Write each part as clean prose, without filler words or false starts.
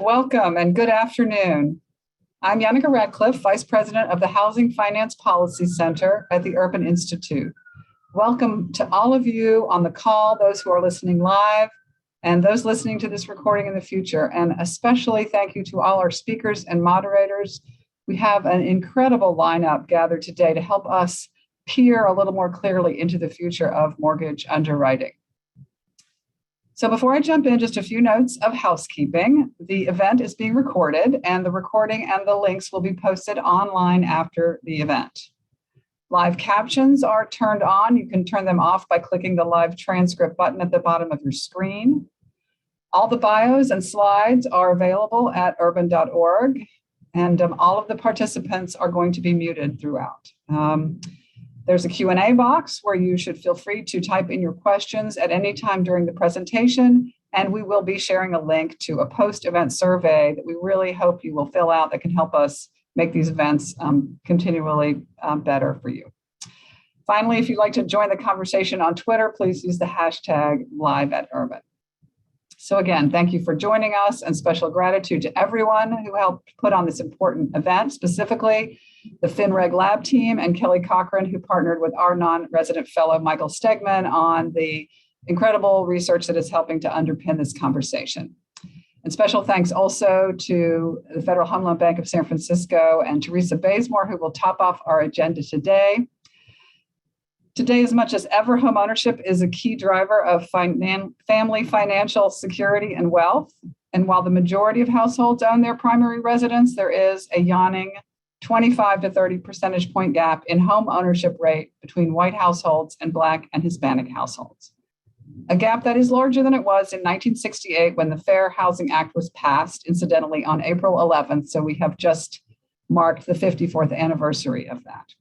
Welcome and good afternoon. I'm Yannicka Radcliffe, Vice President of the Housing Finance Policy Center at the Urban Institute. Welcome to all of you on the call, those who are listening live, and those listening to this recording in the future. And especially thank you to all our speakers and moderators. We have an incredible lineup gathered today to help us peer a little more clearly into the future of mortgage underwriting. So before I jump in, just a few notes of housekeeping. The event is being recorded, and the recording and the links will be posted online after the event. Live captions are turned on. You can turn them off by clicking the live transcript button at the bottom of your screen. All the bios and slides are available at urban.org, and all of the participants are going to be muted throughout. There's a Q&A box where you should feel free to type in your questions at any time during the presentation, and we will be sharing a link to a post-event survey that we really hope you will fill out that can help us make these events continually better for you. Finally, if you'd like to join the conversation on Twitter, please use the hashtag #LiveAtUrban. So again, thank you for joining us, and special gratitude to everyone who helped put on this important event, specifically the FinReg Lab team and Kelly Cochran, who partnered with our non-resident fellow, Michael Stegman, on the incredible research that is helping to underpin this conversation. And special thanks also to the Federal Home Loan Bank of San Francisco and Teresa Bazemore, who will top off our agenda today. Today, as much as ever, homeownership is a key driver of family financial security and wealth. And while the majority of households own their primary residence, there is a yawning 25 to 30 percentage point gap in home ownership rate between white households and Black and Hispanic households. A gap that is larger than it was in 1968 when the Fair Housing Act was passed, incidentally, on April 11th. So we have just marked the 54th anniversary of that.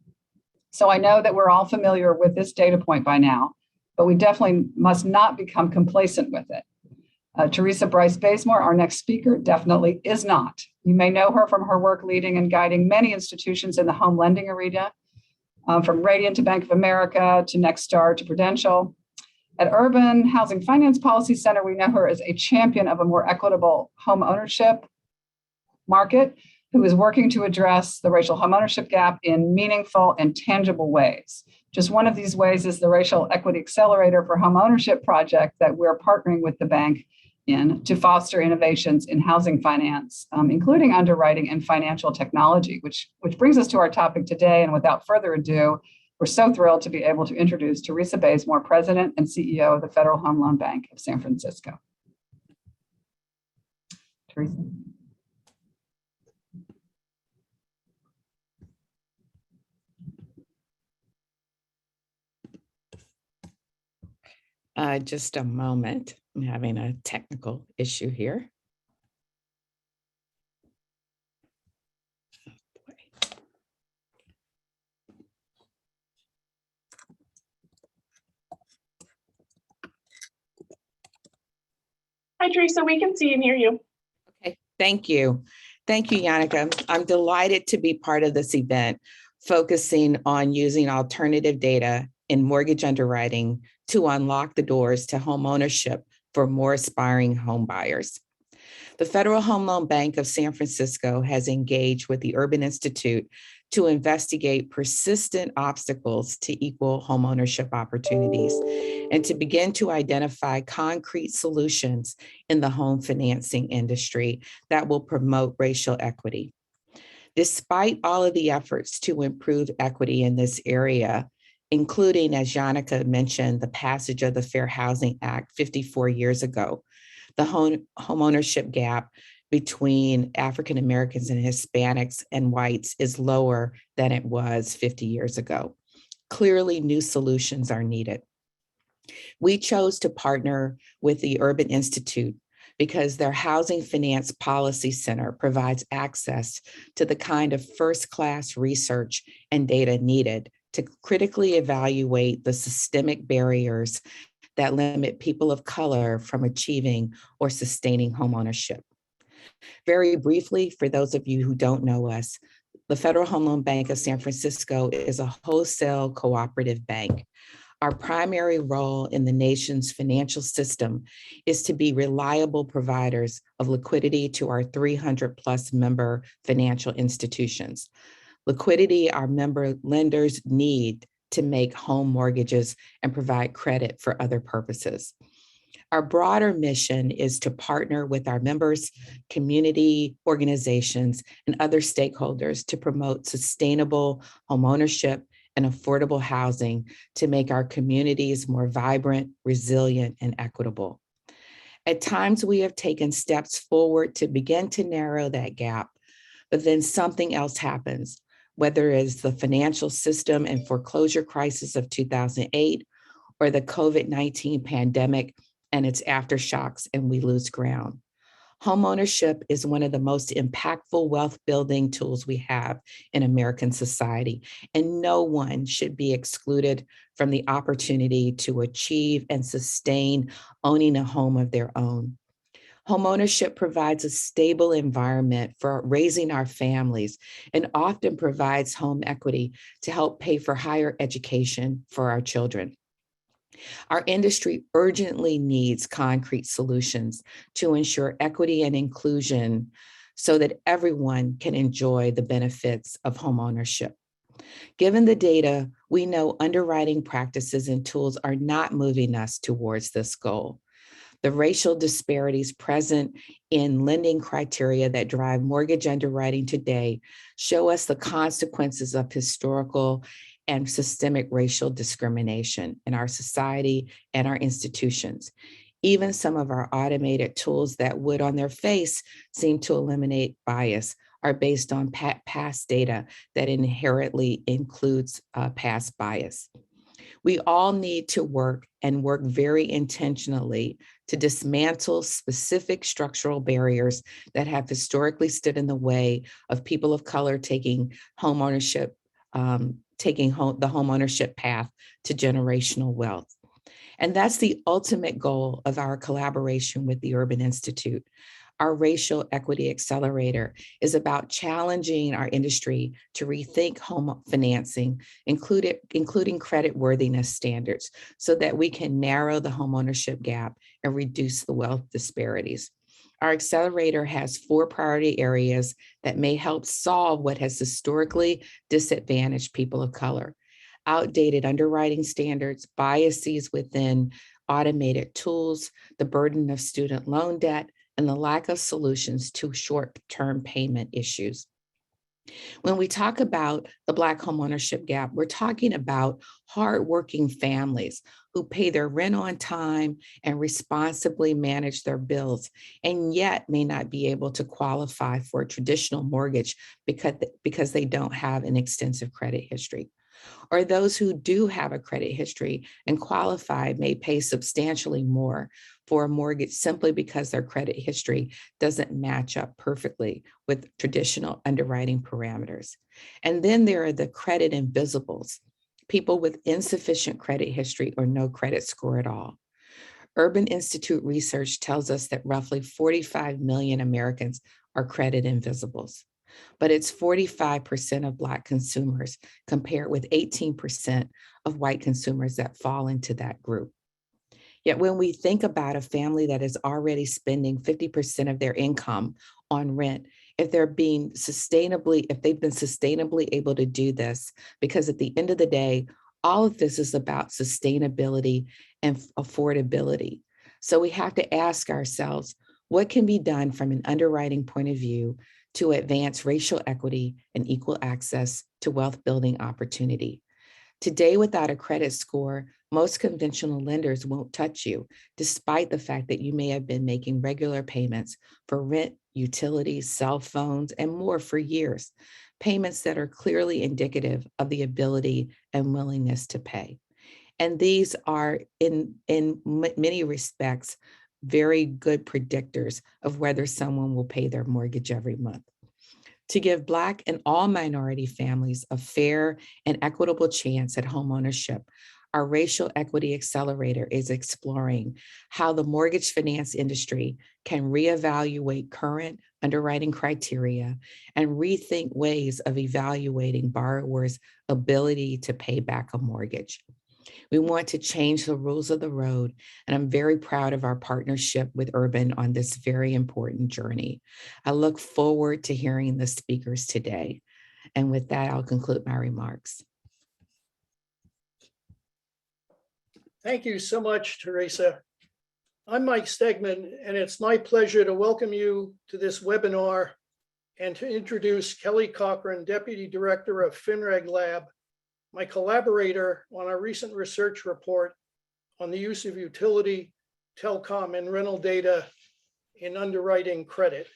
So I know that we're all familiar with this data point by now, but we definitely must not become complacent with it. Teresa Bryce Bazemore, our next speaker, definitely is not. You may know her from her work leading and guiding many institutions in the home lending arena, from Radiant to Bank of America to Nexstar to Prudential. At Urban Housing Finance Policy Center, we know her as a champion of a more equitable home ownership market who is working to address the racial home ownership gap in meaningful and tangible ways. Just one of these ways is the Racial Equity Accelerator for Home Ownership project that we're partnering with the bank in to foster innovations in housing finance, including underwriting and financial technology, which brings us to our topic today. And without further ado, we're so thrilled to be able to introduce Teresa Bazemore, President and CEO of the Federal Home Loan Bank of San Francisco. Teresa. Just a moment. I'm having a technical issue here. Hi, Teresa. We can see and hear you. Okay, thank you. Thank you, Yannicka. I'm delighted to be part of this event, focusing on using alternative data in mortgage underwriting to unlock the doors to home ownership for more aspiring home buyers. The Federal Home Loan Bank of San Francisco has engaged with the Urban Institute to investigate persistent obstacles to equal home ownership opportunities and to begin to identify concrete solutions in the home financing industry that will promote racial equity. Despite all of the efforts to improve equity in this area, including, as Yannicka mentioned, the passage of the Fair Housing Act 54 years ago, the home ownership gap between African Americans and Hispanics and whites is lower than it was 50 years ago. Clearly, new solutions are needed. We chose to partner with the Urban Institute because their Housing Finance Policy Center provides access to the kind of first-class research and data needed to critically evaluate the systemic barriers that limit people of color from achieving or sustaining homeownership. Very briefly, for those of you who don't know us, the Federal Home Loan Bank of San Francisco is a wholesale cooperative bank. Our primary role in the nation's financial system is to be reliable providers of liquidity to our 300 plus member financial institutions. Liquidity our member lenders need to make home mortgages and provide credit for other purposes. Our broader mission is to partner with our members, community organizations, and other stakeholders to promote sustainable homeownership and affordable housing to make our communities more vibrant, resilient, and equitable. At times, we have taken steps forward to begin to narrow that gap, but then something else happens, whether it's the financial system and foreclosure crisis of 2008 or the COVID-19 pandemic and its aftershocks, and we lose ground. Homeownership is one of the most impactful wealth building tools we have in American society, and no one should be excluded from the opportunity to achieve and sustain owning a home of their own. Homeownership provides a stable environment for raising our families and often provides home equity to help pay for higher education for our children. Our industry urgently needs concrete solutions to ensure equity and inclusion so that everyone can enjoy the benefits of homeownership. Given the data, we know underwriting practices and tools are not moving us towards this goal. The racial disparities present in lending criteria that drive mortgage underwriting today show us the consequences of historical and systemic racial discrimination in our society and our institutions. Even some of our automated tools that would on their face seem to eliminate bias are based on past data that inherently includes past bias. We all need to work very intentionally to dismantle specific structural barriers that have historically stood in the way of people of color taking homeownership, the homeownership path to generational wealth. And that's the ultimate goal of our collaboration with the Urban Institute. Our Racial Equity Accelerator is about challenging our industry to rethink home financing, including creditworthiness standards, so that we can narrow the homeownership gap and reduce the wealth disparities. Our accelerator has 4 priority areas that may help solve what has historically disadvantaged people of color: outdated underwriting standards, biases within automated tools, the burden of student loan debt, and the lack of solutions to short-term payment issues. When we talk about the Black homeownership gap, we're talking about hardworking families who pay their rent on time and responsibly manage their bills, and yet may not be able to qualify for a traditional mortgage because they don't have an extensive credit history. Or those who do have a credit history and qualify may pay substantially more for a mortgage simply because their credit history doesn't match up perfectly with traditional underwriting parameters. And then there are the credit invisibles, people with insufficient credit history or no credit score at all. Urban Institute research tells us that roughly 45 million Americans are credit invisibles, but it's 45% of Black consumers compared with 18% of white consumers that fall into that group. Yet when we think about a family that is already spending 50% of their income on rent, if they've been sustainably able to do this, because at the end of the day, all of this is about sustainability and affordability. So we have to ask ourselves, what can be done from an underwriting point of view to advance racial equity and equal access to wealth building opportunity? Today, without a credit score, most conventional lenders won't touch you, despite the fact that you may have been making regular payments for rent, utilities, cell phones, and more for years, payments that are clearly indicative of the ability and willingness to pay. And these are, in many respects, very good predictors of whether someone will pay their mortgage every month. To give Black and all minority families a fair and equitable chance at homeownership, our Racial Equity Accelerator is exploring how the mortgage finance industry can reevaluate current underwriting criteria and rethink ways of evaluating borrowers' ability to pay back a mortgage. We want to change the rules of the road, and I'm very proud of our partnership with Urban on this very important journey. I look forward to hearing the speakers today. And with that, I'll conclude my remarks. Thank you so much, Teresa. I'm Mike Stegman, and it's my pleasure to welcome you to this webinar and to introduce Kelly Cochran, Deputy Director of FinReg Lab, my collaborator on our recent research report on the use of utility, telecom, and rental data in underwriting credit.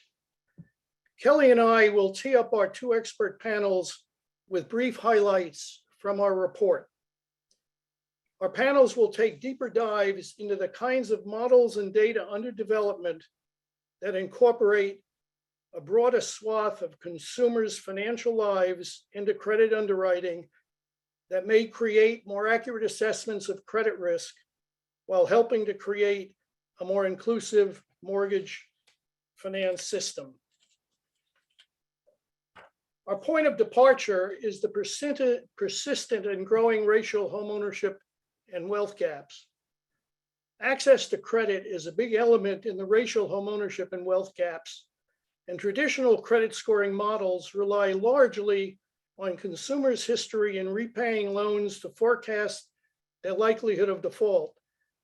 Kelly and I will tee up our two expert panels with brief highlights from our report. Our panels will take deeper dives into the kinds of models and data under development that incorporate a broader swath of consumers' financial lives into credit underwriting that may create more accurate assessments of credit risk while helping to create a more inclusive mortgage finance system. Our point of departure is the persistent and growing racial homeownership and wealth gaps. Access to credit is a big element in the racial homeownership and wealth gaps, and traditional credit scoring models rely largely on consumers' history in repaying loans to forecast their likelihood of default.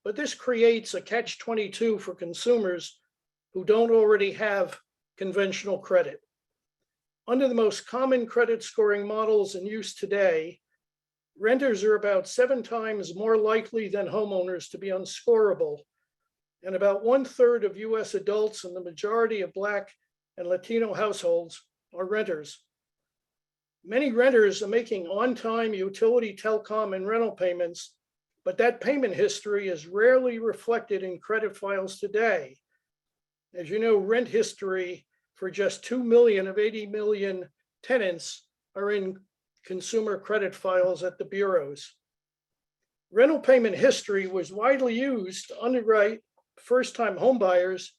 But this creates a catch-22 for consumers who don't already have conventional credit. Under the most common credit scoring models in use today, renters are about 7 times more likely than homeowners to be unscorable, and about 1/3 of US adults and the majority of Black and Latino households are renters. Many renters are making on-time utility, telecom, and rental payments, but that payment history is rarely reflected in credit files today. As you know, rent history for just 2 million of 80 million tenants are in consumer credit files at the bureaus. Rental payment history was widely used to underwrite first-time homebuyers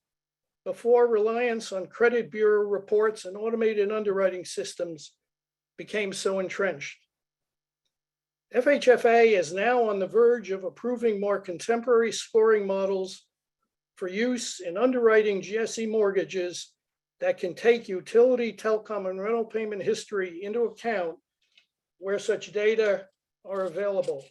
before reliance on credit bureau reports and automated underwriting systems became so entrenched. FHFA is now on the verge of approving more contemporary scoring models for use in underwriting GSE mortgages that can take utility, telecom, and rental payment history into account where such data are available.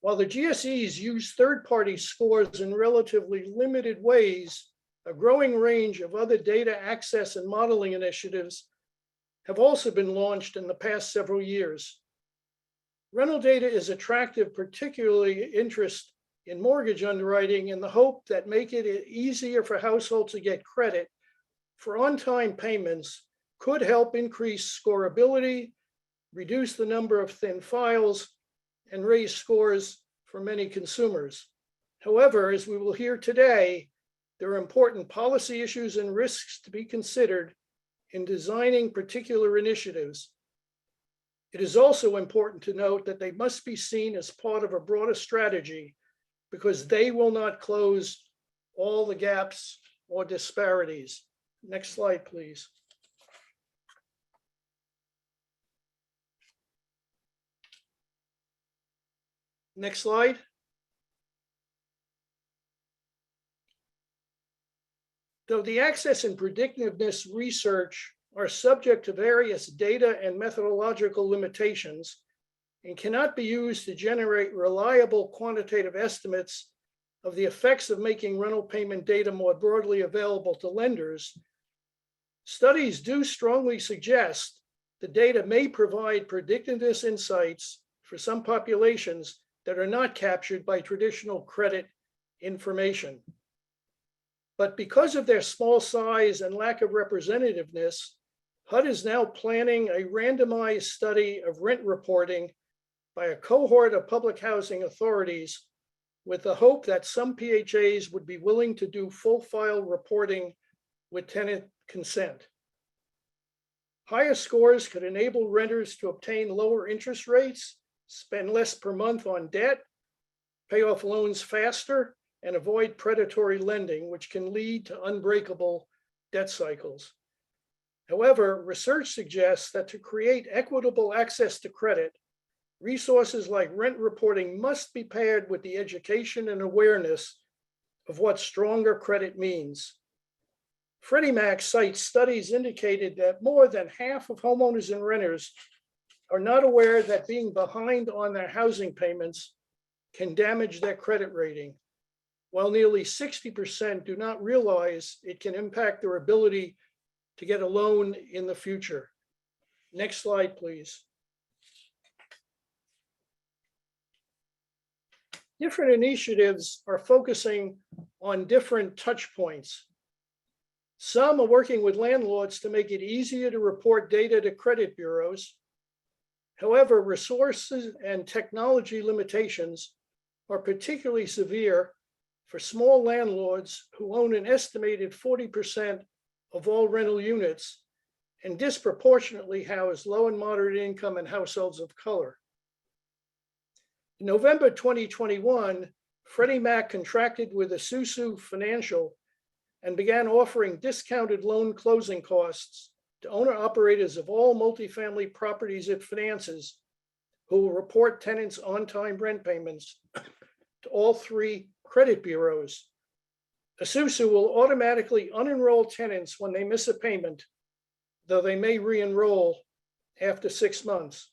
While the GSEs use third-party scores in relatively limited ways, a growing range of other data access and modeling initiatives have also been launched in the past several years. Rental data is attractive, particularly interest in mortgage underwriting, in the hope that make it easier for households to get credit for on-time payments could help increase scorability, reduce the number of thin files, and raise scores for many consumers. However, as we will hear today, there are important policy issues and risks to be considered in designing particular initiatives. It is also important to note that they must be seen as part of a broader strategy because they will not close all the gaps or disparities. Next slide, please. Next slide. Though the access and predictiveness research are subject to various data and methodological limitations and cannot be used to generate reliable quantitative estimates of the effects of making rental payment data more broadly available to lenders, studies do strongly suggest the data may provide predictiveness insights for some populations that are not captured by traditional credit information. But because of their small size and lack of representativeness, HUD is now planning a randomized study of rent reporting by a cohort of public housing authorities with the hope that some PHAs would be willing to do full file reporting with tenant consent. Higher scores could enable renters to obtain lower interest rates, spend less per month on debt, pay off loans faster, and avoid predatory lending, which can lead to unbreakable debt cycles. However, research suggests that to create equitable access to credit, Resources like rent reporting must be paired with the education and awareness of what stronger credit means. Freddie Mac cites studies indicated that more than half of homeowners and renters are not aware that being behind on their housing payments can damage their credit rating, while nearly 60% do not realize it can impact their ability to get a loan in the future. Next slide, please. Different initiatives are focusing on different touch points. Some are working with landlords to make it easier to report data to credit bureaus. However, resources and technology limitations are particularly severe for small landlords who own an estimated 40% of all rental units and disproportionately house low and moderate income and households of color. In November 2021, Freddie Mac contracted with Isuzu Financial and began offering discounted loan closing costs to owner-operators of all multifamily properties it finances who will report tenants' on-time rent payments to all 3 credit bureaus. Isuzu will automatically unenroll tenants when they miss a payment, though they may re-enroll after 6 months.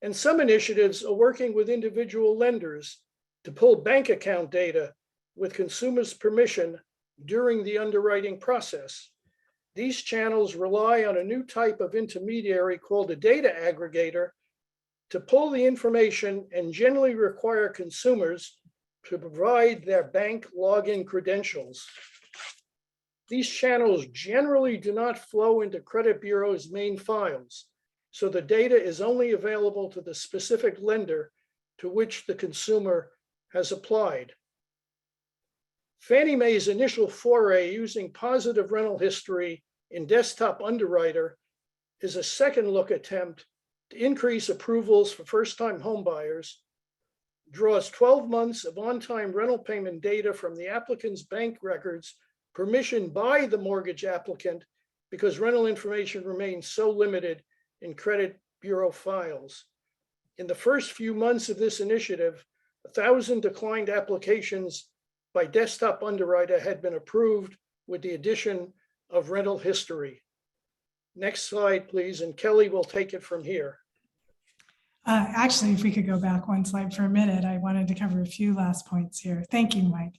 And some initiatives are working with individual lenders to pull bank account data with consumers' permission during the underwriting process. These channels rely on a new type of intermediary called a data aggregator to pull the information and generally require consumers to provide their bank login credentials. These channels generally do not flow into credit bureaus' main files, so the data is only available to the specific lender to which the consumer has applied. Fannie Mae's initial foray using positive rental history in Desktop Underwriter is a second look attempt to increase approvals for first-time homebuyers, draws 12 months of on-time rental payment data from the applicant's bank records permissioned by the mortgage applicant because rental information remains so limited in credit bureau files. In the first few months of this initiative, 1,000 declined applications by Desktop Underwriter had been approved with the addition of rental history. Next slide, please, and Kelly will take it from here. Actually, if we could go back one slide for a minute, I wanted to cover a few last points here. Thank you, Mike.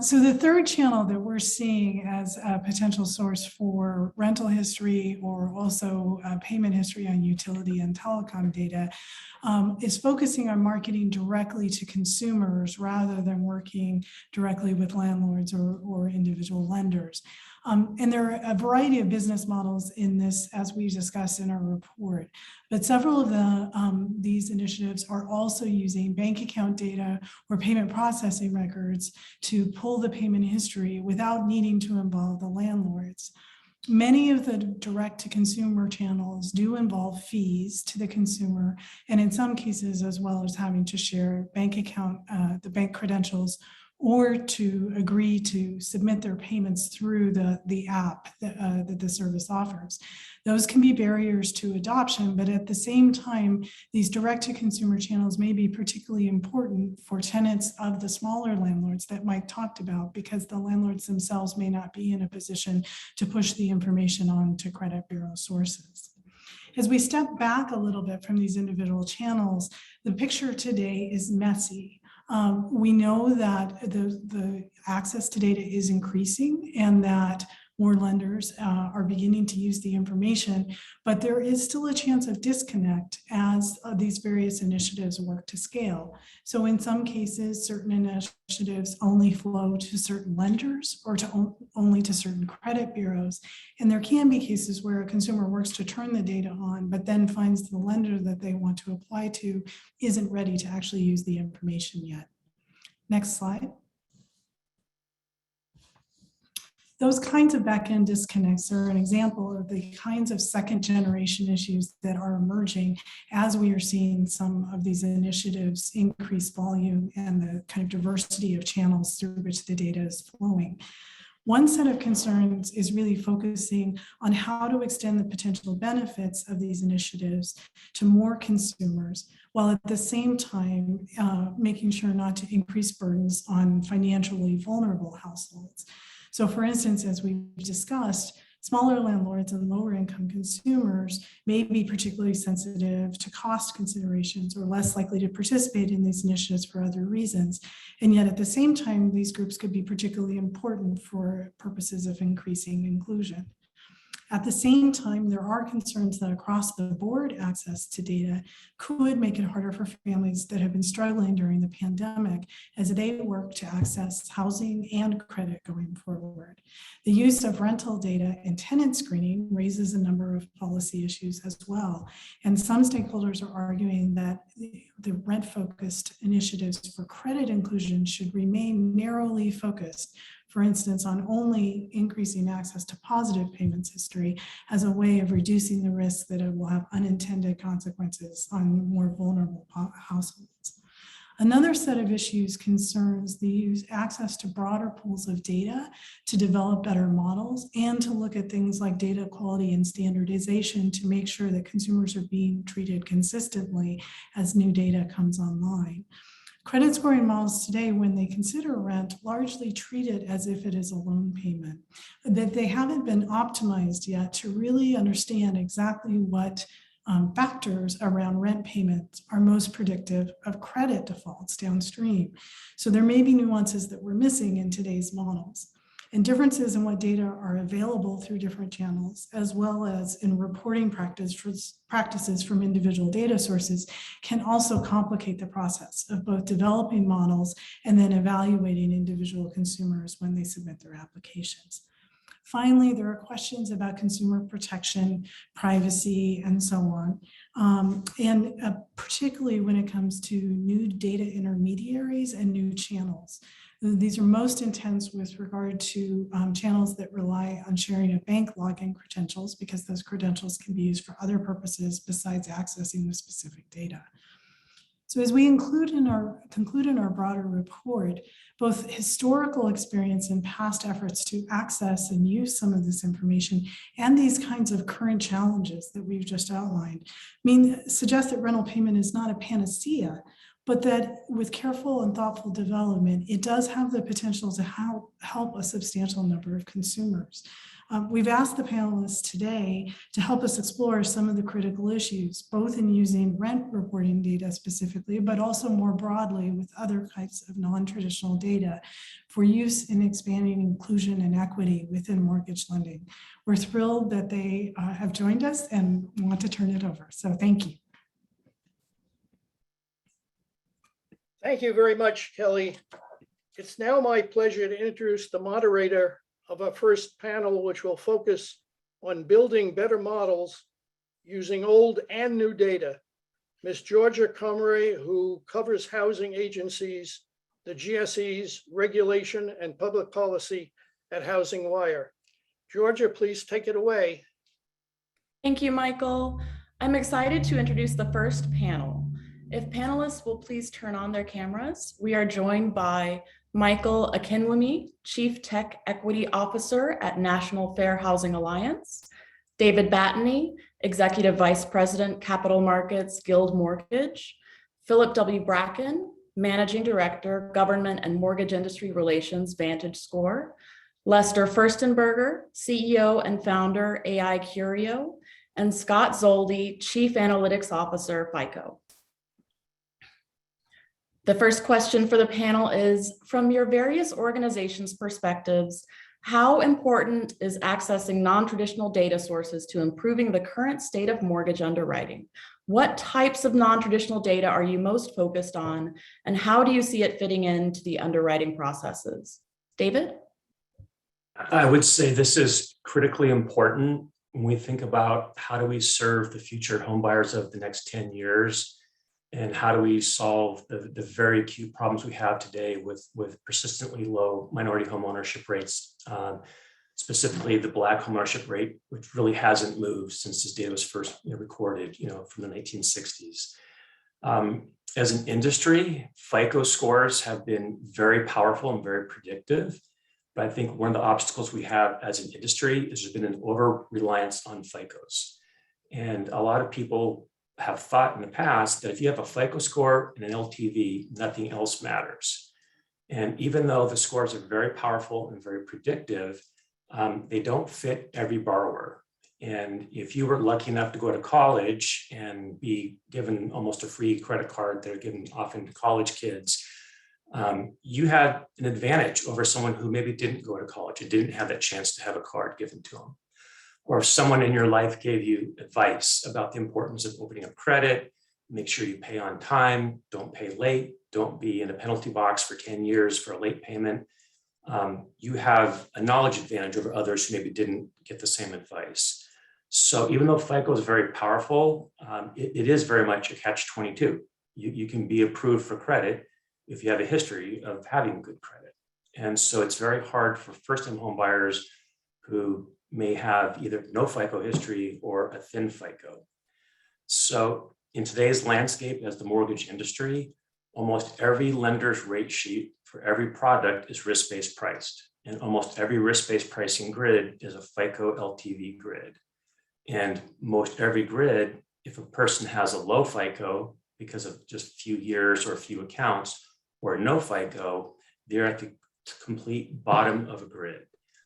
So the third channel that we're seeing as a potential source for rental history or also payment history on utility and telecom data is focusing on marketing directly to consumers rather than working directly with landlords or individual lenders. And there are a variety of business models in this, as we discussed in our report, but several of these initiatives are also using bank account data or payment processing records to pull the payment history without needing to involve the landlords. Many of the direct-to-consumer channels do involve fees to the consumer, and in some cases, as well as having to share bank account, the bank credentials, or to agree to submit their payments through the app that the service offers. Those can be barriers to adoption, but at the same time, these direct-to-consumer channels may be particularly important for tenants of the smaller landlords that Mike talked about, because the landlords themselves may not be in a position to push the information on to credit bureau sources. As we step back a little bit from these individual channels, the picture today is messy. We know that the access to data is increasing and that more lenders are beginning to use the information, but there is still a chance of disconnect as these various initiatives work to scale. So in some cases, certain initiatives only flow to certain lenders or to only to certain credit bureaus. And there can be cases where a consumer works to turn the data on, but then finds the lender that they want to apply to isn't ready to actually use the information yet. Next slide. Those kinds of back-end disconnects are an example of the kinds of second generation issues that are emerging as we are seeing some of these initiatives increase volume and the kind of diversity of channels through which the data is flowing. One set of concerns is really focusing on how to extend the potential benefits of these initiatives to more consumers, while at the same time making sure not to increase burdens on financially vulnerable households. So for instance, as we've discussed, smaller landlords and lower income consumers may be particularly sensitive to cost considerations or less likely to participate in these initiatives for other reasons. And yet at the same time, these groups could be particularly important for purposes of increasing inclusion. At the same time, there are concerns that across the board access to data could make it harder for families that have been struggling during the pandemic as they work to access housing and credit going forward. The use of rental data and tenant screening raises a number of policy issues as well. And some stakeholders are arguing that the rent-focused initiatives for credit inclusion should remain narrowly focused, for instance, on only increasing access to positive payments history as a way of reducing the risk that it will have unintended consequences on more vulnerable households. Another set of issues concerns the access to broader pools of data to develop better models and to look at things like data quality and standardization to make sure that consumers are being treated consistently as new data comes online. Credit scoring models today, when they consider rent, largely treat it as if it is a loan payment, that they haven't been optimized yet to really understand exactly what factors around rent payments are most predictive of credit defaults downstream. So there may be nuances that we're missing in today's models. And differences in what data are available through different channels, as well as in reporting practices from individual data sources, can also complicate the process of both developing models and then evaluating individual consumers when they submit their applications. Finally, there are questions about consumer protection, privacy, and so on. Particularly when it comes to new data intermediaries and new channels. These are most intense with regard to channels that rely on sharing of bank login credentials, because those credentials can be used for other purposes besides accessing the specific data. So as we conclude in our broader report, both historical experience and past efforts to access and use some of this information and these kinds of current challenges that we've just outlined suggest that rental payment is not a panacea, but that with careful and thoughtful development, it does have the potential to help a substantial number of consumers. We've asked the panelists today to help us explore some of the critical issues, both in using rent reporting data specifically, but also more broadly with other types of non-traditional data for use in expanding inclusion and equity within mortgage lending. We're thrilled that they have joined us and want to turn it over. So thank you. Thank you very much, Kelly. It's now my pleasure to introduce the moderator of our first panel, which will focus on building better models using old and new data. Ms. Georgia Comrie, who covers housing agencies, the GSEs, regulation, and public policy at Housing Wire. Georgia, please take it away. Thank you, Michael. I'm excited to introduce the first panel. If panelists will please turn on their cameras, we are joined by Michael Akinwumi, Chief Tech Equity Officer at National Fair Housing Alliance, David Battany, Executive Vice President, Capital Markets, Guild Mortgage, Philip W. Bracken, Managing Director, Government and Mortgage Industry Relations, Vantage Score, Lester Furstenberger, CEO and Founder, AI Curio, and Scott Zoldi, Chief Analytics Officer, FICO. The first question for the panel is, from your various organizations' perspectives, how important is accessing non-traditional data sources to improving the current state of mortgage underwriting? What types of non-traditional data are you most focused on, and how do you see it fitting into the underwriting processes? David? I would say this is critically important when we think about how do we serve the future homebuyers of the next 10 years. And how do we solve the very acute problems we have today with persistently low minority home ownership rates, specifically the Black home ownership rate, which really hasn't moved since this data was first recorded, from the 1960s. As an industry, FICO scores have been very powerful and very predictive. But I think one of the obstacles we have as an industry is there's been an over-reliance on FICOs. And a lot of people have thought in the past that if you have a FICO score and an LTV, nothing else matters. And even though the scores are very powerful and very predictive, they don't fit every borrower. And if you were lucky enough to go to college and be given almost a free credit card, they're given often to college kids, you had an advantage over someone who maybe didn't go to college and didn't have that chance to have a card given to them. Or if someone in your life gave you advice about the importance of opening up credit, make sure you pay on time, don't pay late, don't be in a penalty box for 10 years for a late payment. You have a knowledge advantage over others who maybe didn't get the same advice. So even though FICO is very powerful, it is very much a catch-22. You can be approved for credit if you have a history of having good credit. And so it's very hard for first-time home buyers who may have either no FICO history or a thin FICO. So in today's landscape as the mortgage industry, almost every lender's rate sheet for every product is risk-based priced. And almost every risk-based pricing grid is a FICO LTV grid. And most every grid, if a person has a low FICO because of just a few years or a few accounts, or no FICO, they're at the complete bottom of a grid.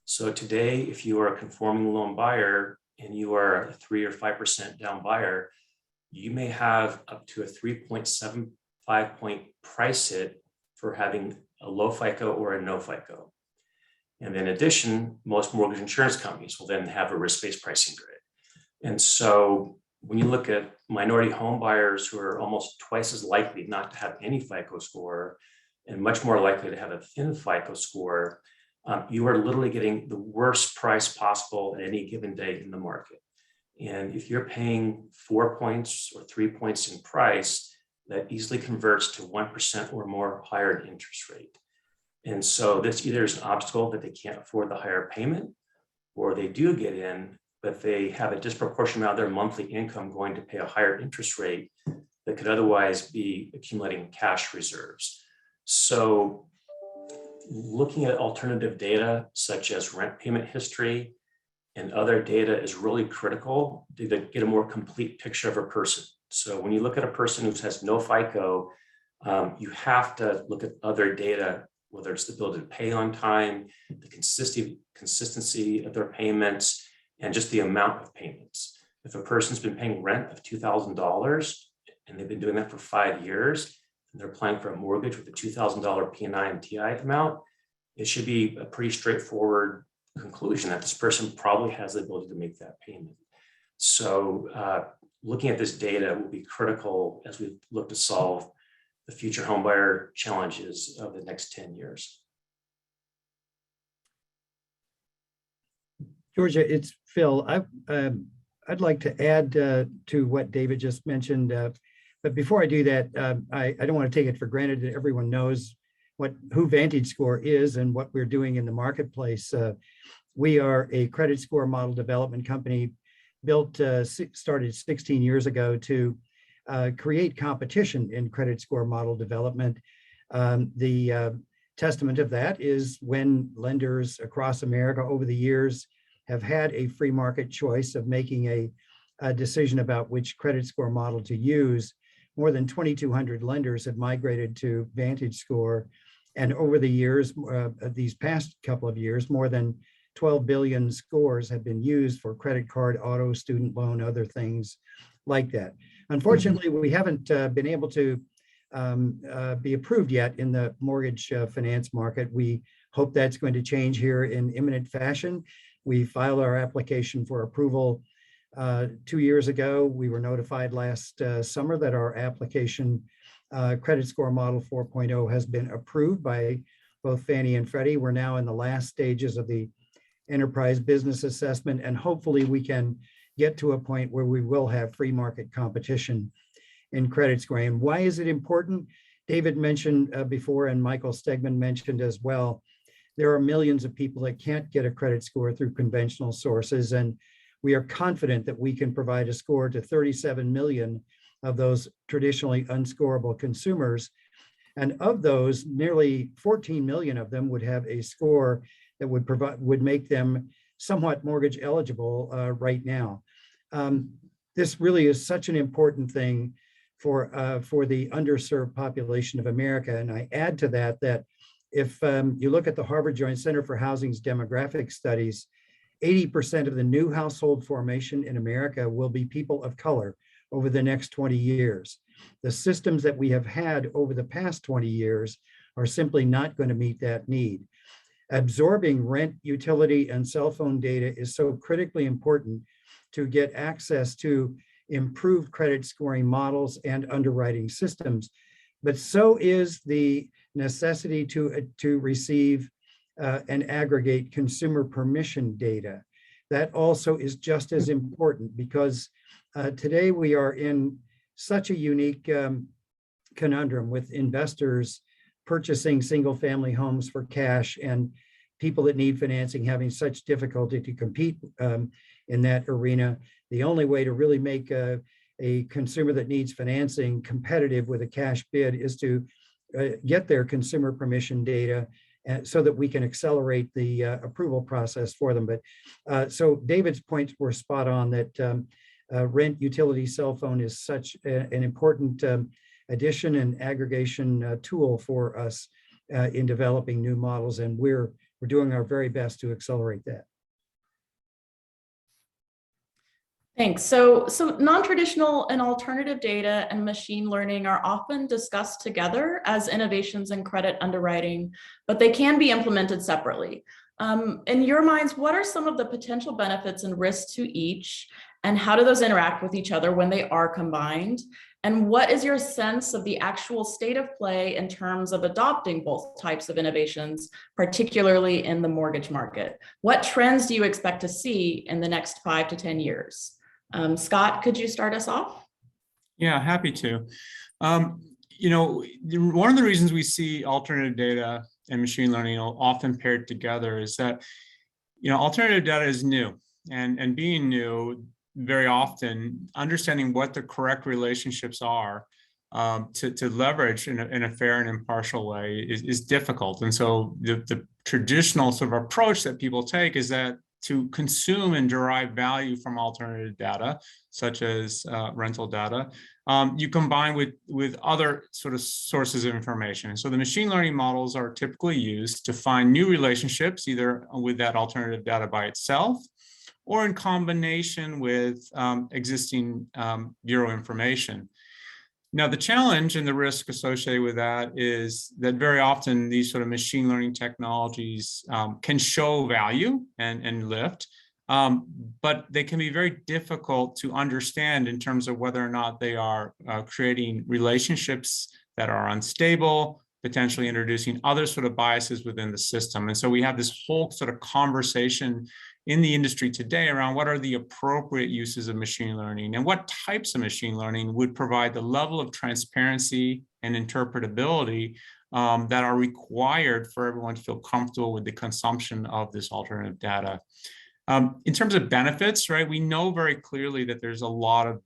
So today, if you are a conforming loan buyer and you are a 3 or 5% down buyer, you may have up to a 3.75 point price hit for having a low FICO or a no FICO. And in addition, most mortgage insurance companies will then have a risk-based pricing grid. And so when you look at minority home buyers who are almost twice as likely not to have any FICO score and much more likely to have a thin FICO score, you are literally getting the worst price possible at any given day in the market. And if you're paying 4 points or 3 points in price, that easily converts to 1% or more higher in interest rate. And so this either is an obstacle that they can't afford the higher payment, or they do get in, but they have a disproportionate amount of their monthly income going to pay a higher interest rate that could otherwise be accumulating cash reserves. So looking at alternative data such as rent payment history and other data is really critical to get a more complete picture of a person. So when you look at a person who has no FICO, you have to look at other data, whether it's the ability to pay on time, the consistency of their payments, and just the amount of payments. If a person's been paying rent of $2,000 and they've been doing that for 5 years, and they're applying for a mortgage with a $2,000 P&I and TI amount, it should be a pretty straightforward conclusion that this person probably has the ability to make that payment. So looking at this data will be critical as we look to solve the future homebuyer challenges of the next 10 years. Georgia, it's Phil. I'd like to add to what David just mentioned. But before I do that, I don't want to take it for granted that everyone knows who VantageScore is and what we're doing in the marketplace. We are a credit score model development company started 16 years ago to create competition in credit score model development. The testament of that is when lenders across America over the years have had a free market choice of making a decision about which credit score model to use. More than 2,200 lenders have migrated to VantageScore. And over the years, these past couple of years, more than 12 billion scores have been used for credit card, auto, student loan, other things like that. Unfortunately, we haven't been able to be approved yet in the mortgage finance market. We hope that's going to change here in imminent fashion. We filed our application for approval 2 years ago. We were notified last summer that our application credit score model 4.0 has been approved by both Fannie and Freddie. We're now in the last stages of the enterprise business assessment, and hopefully we can get to a point where we will have free market competition in credit scoring. Why is it important? David mentioned before, and Michael Stegman mentioned as well, there are millions of people that can't get a credit score through conventional sources, and we are confident that we can provide a score to 37 million of those traditionally unscorable consumers. And of those, nearly 14 million of them would have a score that would make them somewhat mortgage eligible right now. This really is such an important thing for the underserved population of America. And I add to that that if you look at the Harvard Joint Center for Housing's demographic studies, 80% of the new household formation in America will be people of color over the next 20 years. The systems that we have had over the past 20 years are simply not going to meet that need. Absorbing rent, utility, and cell phone data is so critically important to get access to improved credit scoring models and underwriting systems, but so is the necessity to receive and aggregate consumer permission data. That also is just as important because today we are in such a unique conundrum with investors purchasing single family homes for cash and people that need financing having such difficulty to compete in that arena. The only way to really make a consumer that needs financing competitive with a cash bid is to get their consumer permission data so that we can accelerate the approval process for them. But so David's points were spot on that rent, utility, cell phone is such an important addition and aggregation tool for us in developing new models, and we're doing our very best to accelerate that. Thanks. So non-traditional and alternative data and machine learning are often discussed together as innovations in credit underwriting, but they can be implemented separately. In your minds, what are some of the potential benefits and risks to each, and how do those interact with each other when they are combined? And what is your sense of the actual state of play in terms of adopting both types of innovations, particularly in the mortgage market? What trends do you expect to see in the next 5 to 10 years? Scott, could you start us off? Yeah, happy to. You know, one of the reasons we see alternative data and machine learning often paired together is that, you know, alternative data is new, and being new, very often understanding what the correct relationships are to leverage in a fair and impartial way is difficult. And so the traditional sort of approach that people take is that to consume and derive value from alternative data, such as rental data, you combine with other sort of sources of information. And so the machine learning models are typically used to find new relationships, either with that alternative data by itself, or in combination with existing bureau information. Now, the challenge and the risk associated with that is that very often these sort of machine learning technologies can show value and lift, but they can be very difficult to understand in terms of whether or not they are creating relationships that are unstable, potentially introducing other sort of biases within the system. And so we have this whole sort of conversation in the industry today around what are the appropriate uses of machine learning and what types of machine learning would provide the level of transparency and interpretability that are required for everyone to feel comfortable with the consumption of this alternative data. In terms of benefits, right, we know very clearly that there's a lot of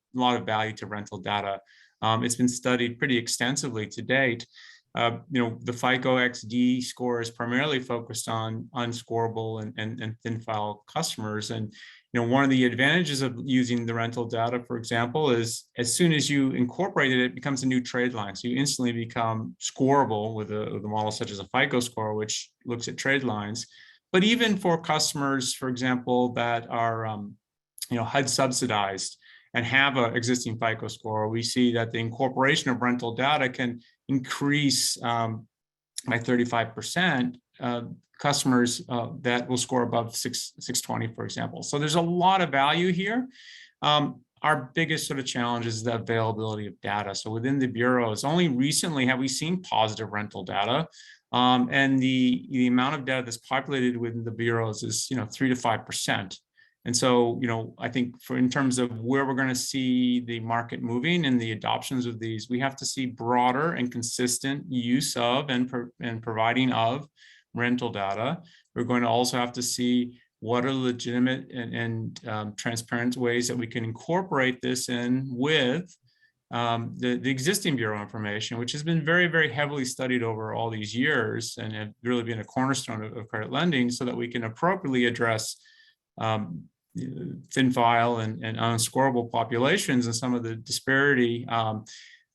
value to rental data. It's been studied pretty extensively to date. You know, the FICO XD score is primarily focused on unscorable and thin file customers. And, you know, one of the advantages of using the rental data, for example, is as soon as you incorporate it, it becomes a new trade line. So you instantly become scorable with a model such as a FICO score, which looks at trade lines. But even for customers, for example, that are, you know, HUD subsidized and have an existing FICO score, we see that the incorporation of rental data can increase by 35% customers that will score above 620, for example. So there's a lot of value here. Our biggest sort of challenge is the availability of data. So within the bureaus, only recently have we seen positive rental data. And the amount of data that's populated within the bureaus is, you know, 3 to 5%. And so, you know, I think in terms of where we're going to see the market moving and the adoptions of these, we have to see broader and consistent use of and providing of rental data. We're going to also have to see what are legitimate and transparent ways that we can incorporate this in with the existing bureau information, which has been very, very heavily studied over all these years and have really been a cornerstone of credit lending, so that we can appropriately address thin file and unscorable populations and some of the disparity,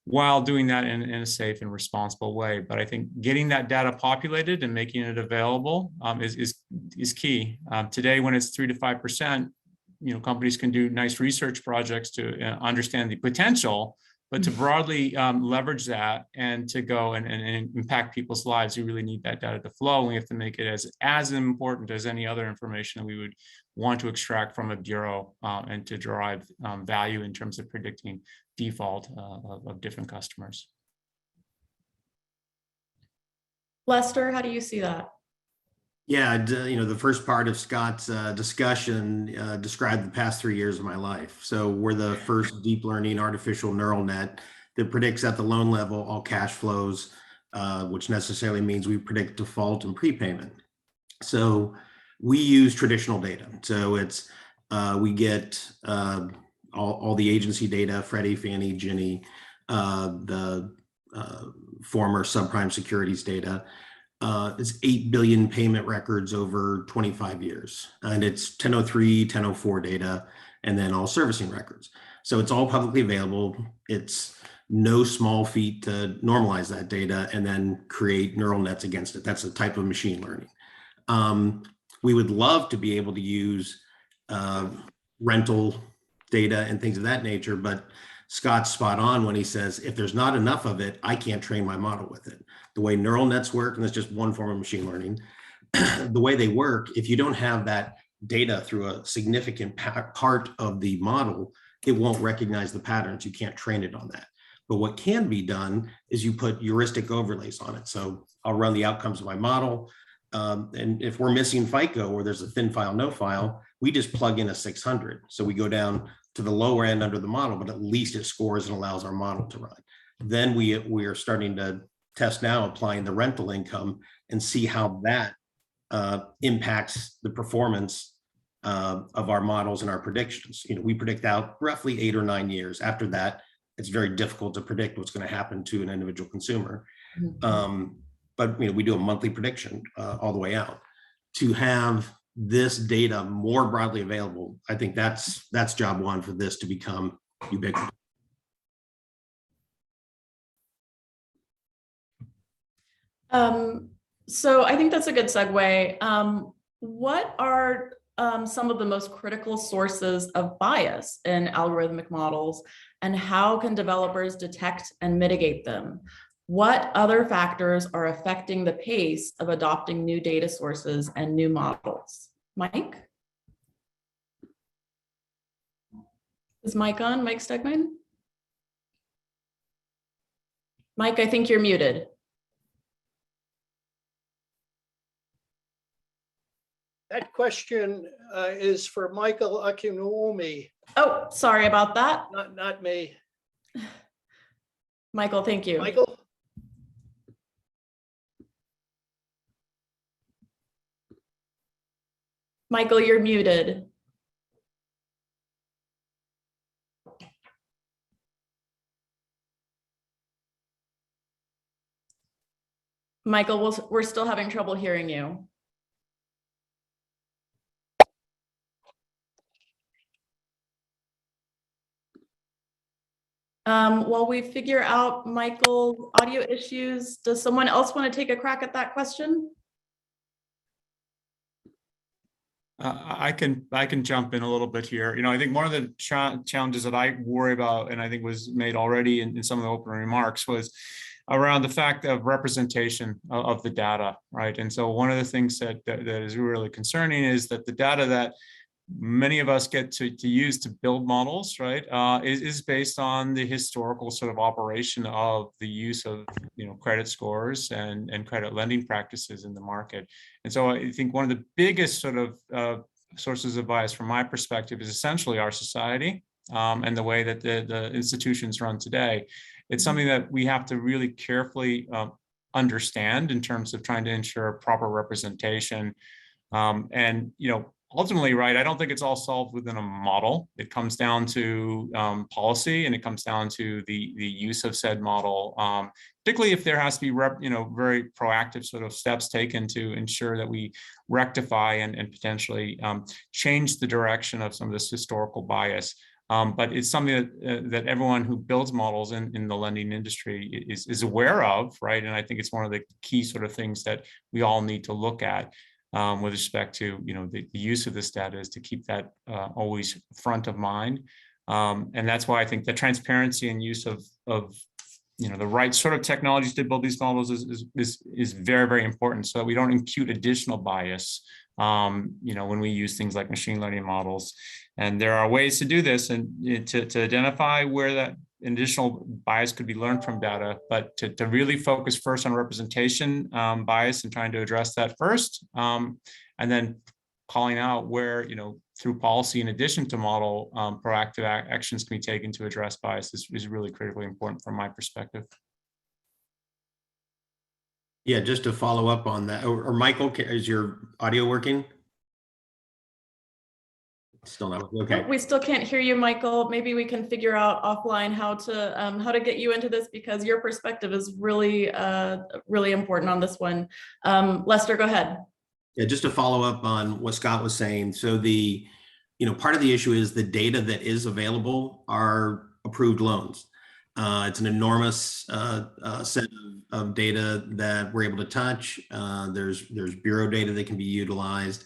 while doing that in a safe and responsible way. But I think getting that data populated and making it available is key. Today, when it's 3 to 5%, companies can do nice research projects to understand the potential, but to broadly leverage that and to go and impact people's lives, you really need that data to flow. And we have to make it as important as any other information that we would want to extract from a bureau and to derive value in terms of predicting default of different customers. Lester, how do you see that? Yeah, the first part of Scott's discussion described the past 3 years of my life. So we're the first deep learning artificial neural net that predicts at the loan level all cash flows, which necessarily means we predict default and prepayment. So we use traditional data. So it's we get all the agency data, Freddie, Fannie, Ginnie, the former subprime securities data. It's 8 billion payment records over 25 years. And it's 1003, 1004 data, and then all servicing records. So it's all publicly available. It's no small feat to normalize that data and then create neural nets against it. That's a type of machine learning. We would love to be able to use rental data and things of that nature, but Scott's spot on when he says, if there's not enough of it, I can't train my model with it. The way neural nets work, and that's just one form of machine learning, the way they work, if you don't have that data through a significant part of the model, it won't recognize the patterns. You can't train it on that. But what can be done is you put heuristic overlays on it. So I'll run the outcomes of my model. And if we're missing FICO or there's a thin file, no file, we just plug in a 600. So we go down to the lower end under the model, but at least it scores and allows our model to run. Then we are starting to test now applying the rental income and see how that impacts the performance of our models and our predictions. We predict out roughly 8 or 9 years. After that, it's very difficult to predict what's going to happen to an individual consumer. But we do a monthly prediction all the way out. To have this data more broadly available, I think that's job one for this to become ubiquitous. So I think that's a good segue. What are some of the most critical sources of bias in algorithmic models, and how can developers detect and mitigate them? What other factors are affecting the pace of adopting new data sources and new models? Mike? Is Mike on? Mike Stegman? Mike, I think you're muted. That question is for Michael Akinwumi. Oh, sorry about that. Not me. Michael, thank you. Michael? Michael, you're muted. Michael, we're still having trouble hearing you. While we figure out Michael's audio issues, does someone else want to take a crack at that question? I can jump in a little bit here. I think one of the challenges that I worry about, and I think was made already in some of the opening remarks, was around the fact of representation of the data, right? And so one of the things that is really concerning is that the data that many of us get to use to build models, right, is based on the historical sort of operation of the use of credit scores and credit lending practices in the market. And so I think one of the biggest sort of sources of bias from my perspective is essentially our society and the way that the institutions run today. It's something that we have to really carefully understand in terms of trying to ensure proper representation. And ultimately, right, I don't think it's all solved within a model. It comes down to policy, and it comes down to the use of said model, particularly if there has to be very proactive sort of steps taken to ensure that we rectify and potentially change the direction of some of this historical bias. But it's something that everyone who builds models in the lending industry is aware of, right? And I think it's one of the key sort of things that we all need to look at with respect to the use of this data, is to keep that always front of mind. And that's why I think the transparency and use of the right sort of technologies to build these models is very, very important, so that we don't impute additional bias when we use things like machine learning models. And there are ways to do this and to identify where that additional bias could be learned from data, but to really focus first on representation bias and trying to address that first, and then calling out where, through policy, in addition to model, proactive actions can be taken to address bias is really critically important from my perspective. Yeah, just to follow up on that, or Michael, is your audio working? Still not. Okay. We still can't hear you, Michael. Maybe we can figure out offline how to get you into this, because your perspective is really, really important on this one. Lester, go ahead. Yeah, just to follow up on what Scott was saying. So part of the issue is the data that is available are approved loans. It's an enormous set of data that we're able to touch. There's bureau data that can be utilized.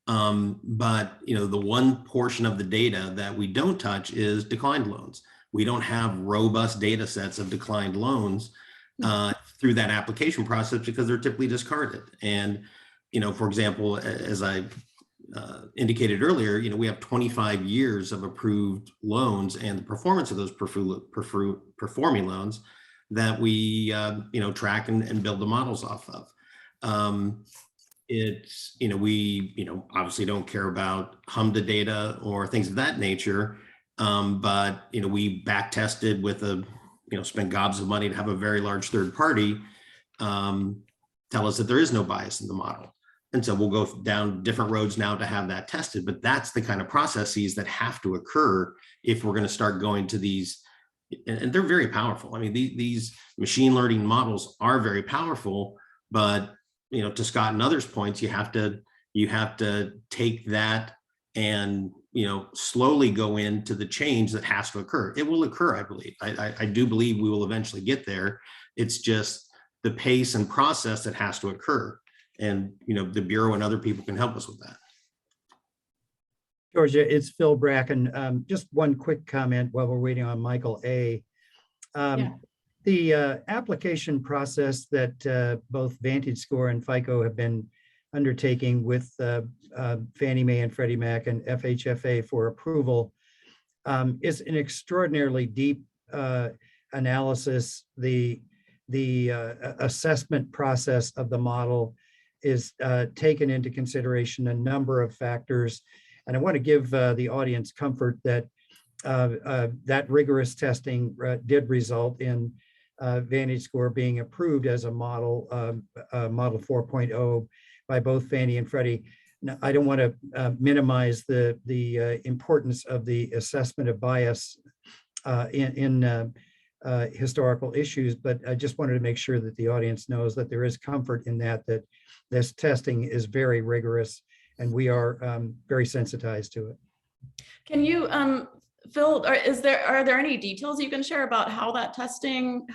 But the one portion of the data that we don't touch is declined loans. We don't have robust data sets of declined loans through that application process, because they're typically discarded. And for example, as I indicated earlier, we have 25 years of approved loans, and the performance of those performing loans that we track and build the models off of. It's, we, obviously don't care about HMDA data or things of that nature. But, we back tested with spent gobs of money to have a very large third party tell us that there is no bias in the model. And so we'll go down different roads now to have that tested. But that's the kind of processes that have to occur if we're going to start going to these, and they're very powerful. I mean, these machine learning models are very powerful, but to Scott and others' points, you have to take that and slowly go into the change that has to occur. It will occur, I believe. I do believe we will eventually get there. It's just the pace and process that has to occur, and the Bureau and other people can help us with that. Georgia, it's Phil Bracken. Just one quick comment while we're waiting on Michael A. The application process that both VantageScore and FICO have been undertaking with Fannie Mae and Freddie Mac and FHFA for approval is an extraordinarily deep analysis. The assessment process of the model is taken into consideration a number of factors. And I want to give the audience comfort that that rigorous testing did result in VantageScore being approved as a model, model 4.0 by both Fannie and Freddie. Now, I don't want to minimize the importance of the assessment of bias in historical issues, but I just wanted to make sure that the audience knows that there is comfort in that this testing is very rigorous, and we are very sensitized to it. Can you, Phil, are there any details you can share about how that testing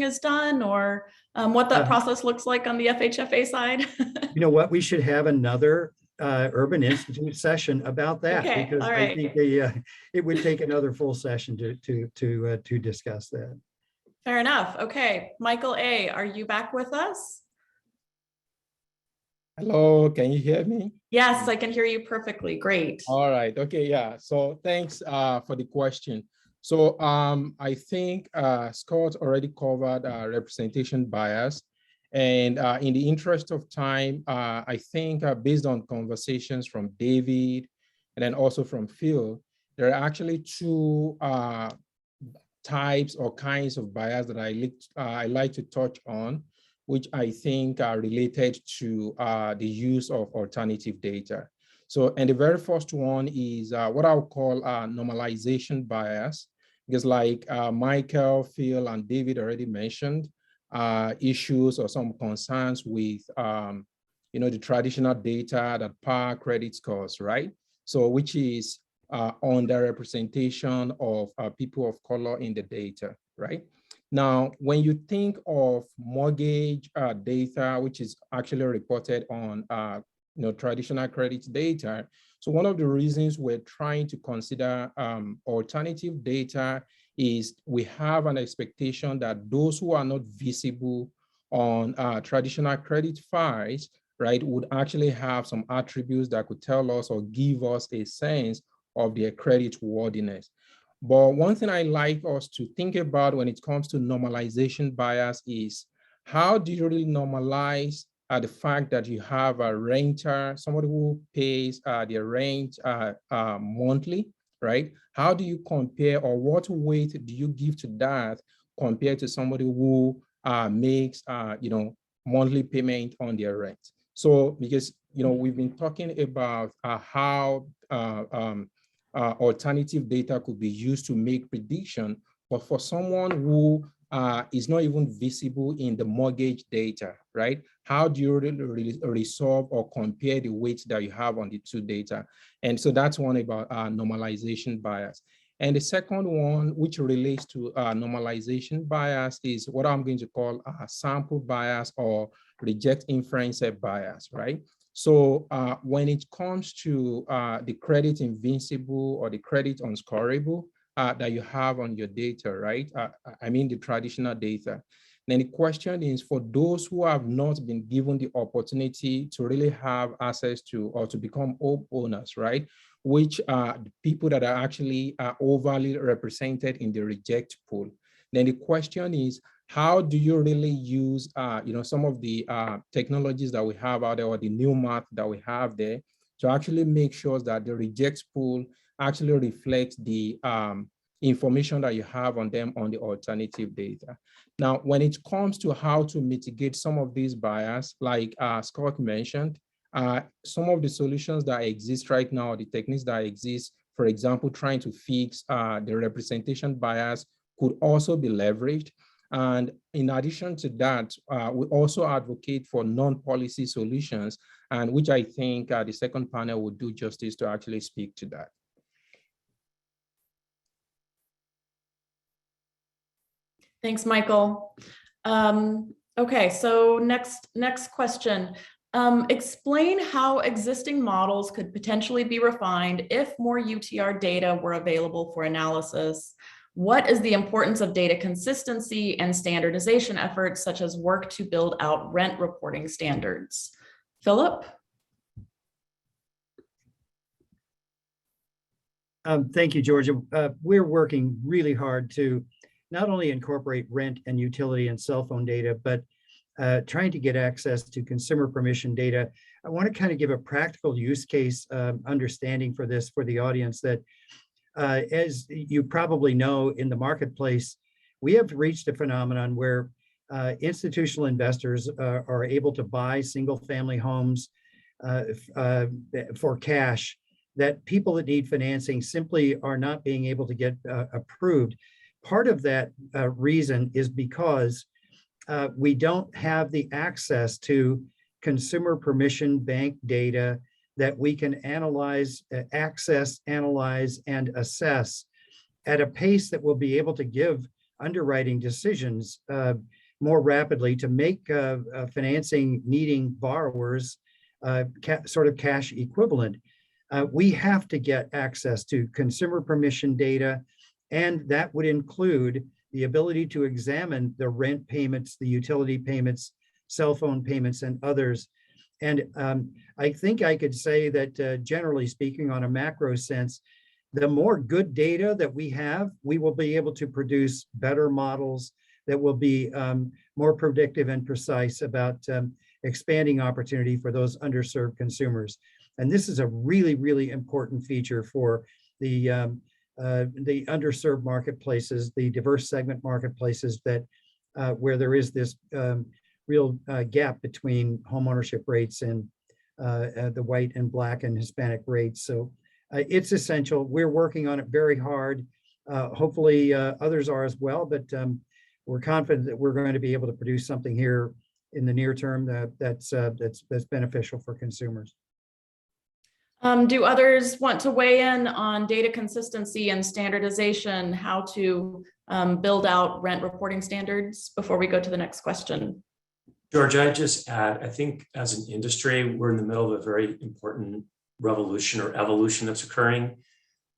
is done, or what that process looks like on the FHFA side? You know what? We should have another Urban Institute session about that, okay, because all right. I think it would take another full session to discuss that. Fair enough. Okay, Michael A., are you back with us? Hello, can you hear me? Yes, I can hear you perfectly. Great. All right. Okay. Yeah. So thanks for the question. So I think Scott already covered representation bias. And in the interest of time, I think based on conversations from David and then also from Phil, there are actually two types or kinds of bias that I like to touch on, which I think are related to the use of alternative data. So, and the very first one is what I would call normalization bias, because like Michael, Phil, and David already mentioned, issues or some concerns with the traditional data that power credit scores, right? So which is underrepresentation of people of color in the data, right? Now, when you think of mortgage data, which is actually reported on traditional credit data, so one of the reasons we're trying to consider alternative data is we have an expectation that those who are not visible on traditional credit files, right, would actually have some attributes that could tell us or give us a sense of their credit worthiness. But one thing I like us to think about when it comes to normalization bias is how do you really normalize the fact that you have a renter, somebody who pays their rent monthly, right? How do you compare, or what weight do you give to that compared to somebody who makes monthly payment on their rent? So because we've been talking about how alternative data could be used to make prediction, but for someone who is not even visible in the mortgage data, right? How do you really resolve or compare the weights that you have on the two data? And so that's one about normalization bias. And the second one, which relates to normalization bias, is what I'm going to call sample bias or reject inference bias, right? So when it comes to the credit invincible or the credit unscorable that you have on your data, right? I mean the traditional data. Then the question is, for those who have not been given the opportunity to really have access to or to become homeowners, right? Which are the people that are actually overly represented in the reject pool. Then the question is, how do you really use some of the technologies that we have out there, or the new math that we have there, to actually make sure that the reject pool actually reflects the information that you have on them on the alternative data. Now, when it comes to how to mitigate some of these bias, like Scott mentioned, some of the solutions that exist right now, the techniques that exist, for example, trying to fix the representation bias, could also be leveraged. And in addition to that, we also advocate for non-policy solutions, and which I think the second panel would do justice to actually speak to that. Thanks, Michael. Okay, so next question. Explain how existing models could potentially be refined if more UTR data were available for analysis. What is the importance of data consistency and standardization efforts, such as work to build out rent reporting standards? Philip? Thank you, Georgia. We're working really hard to not only incorporate rent and utility and cell phone data, but trying to get access to consumer permission data. I want to kind of give a practical use case understanding for this for the audience that as you probably know, in the marketplace, we have reached a phenomenon where institutional investors are able to buy single-family homes for cash that people that need financing simply are not being able to get approved. Part of that reason is because we don't have the access to consumer permission bank data that we can analyze, access, analyze, and assess at a pace that will be able to give underwriting decisions more rapidly to make financing needing borrowers sort of cash equivalent. We have to get access to consumer permission data, and that would include the ability to examine the rent payments, the utility payments, cell phone payments, and others. And I think I could say that generally speaking, on a macro sense, the more good data that we have, we will be able to produce better models that will be more predictive and precise about expanding opportunity for those underserved consumers. And this is a really, really important feature for the underserved marketplaces, the diverse segment marketplaces that where there is this real gap between homeownership rates and the white and black and Hispanic rates. So it's essential. We're working on it very hard. Hopefully others are as well, but we're confident that we're going to be able to produce something here in the near term that's beneficial for consumers. Do others want to weigh in on data consistency and standardization, how to build out rent reporting standards before we go to the next question? George, I'd just add, I think as an industry, we're in the middle of a very important revolution or evolution that's occurring.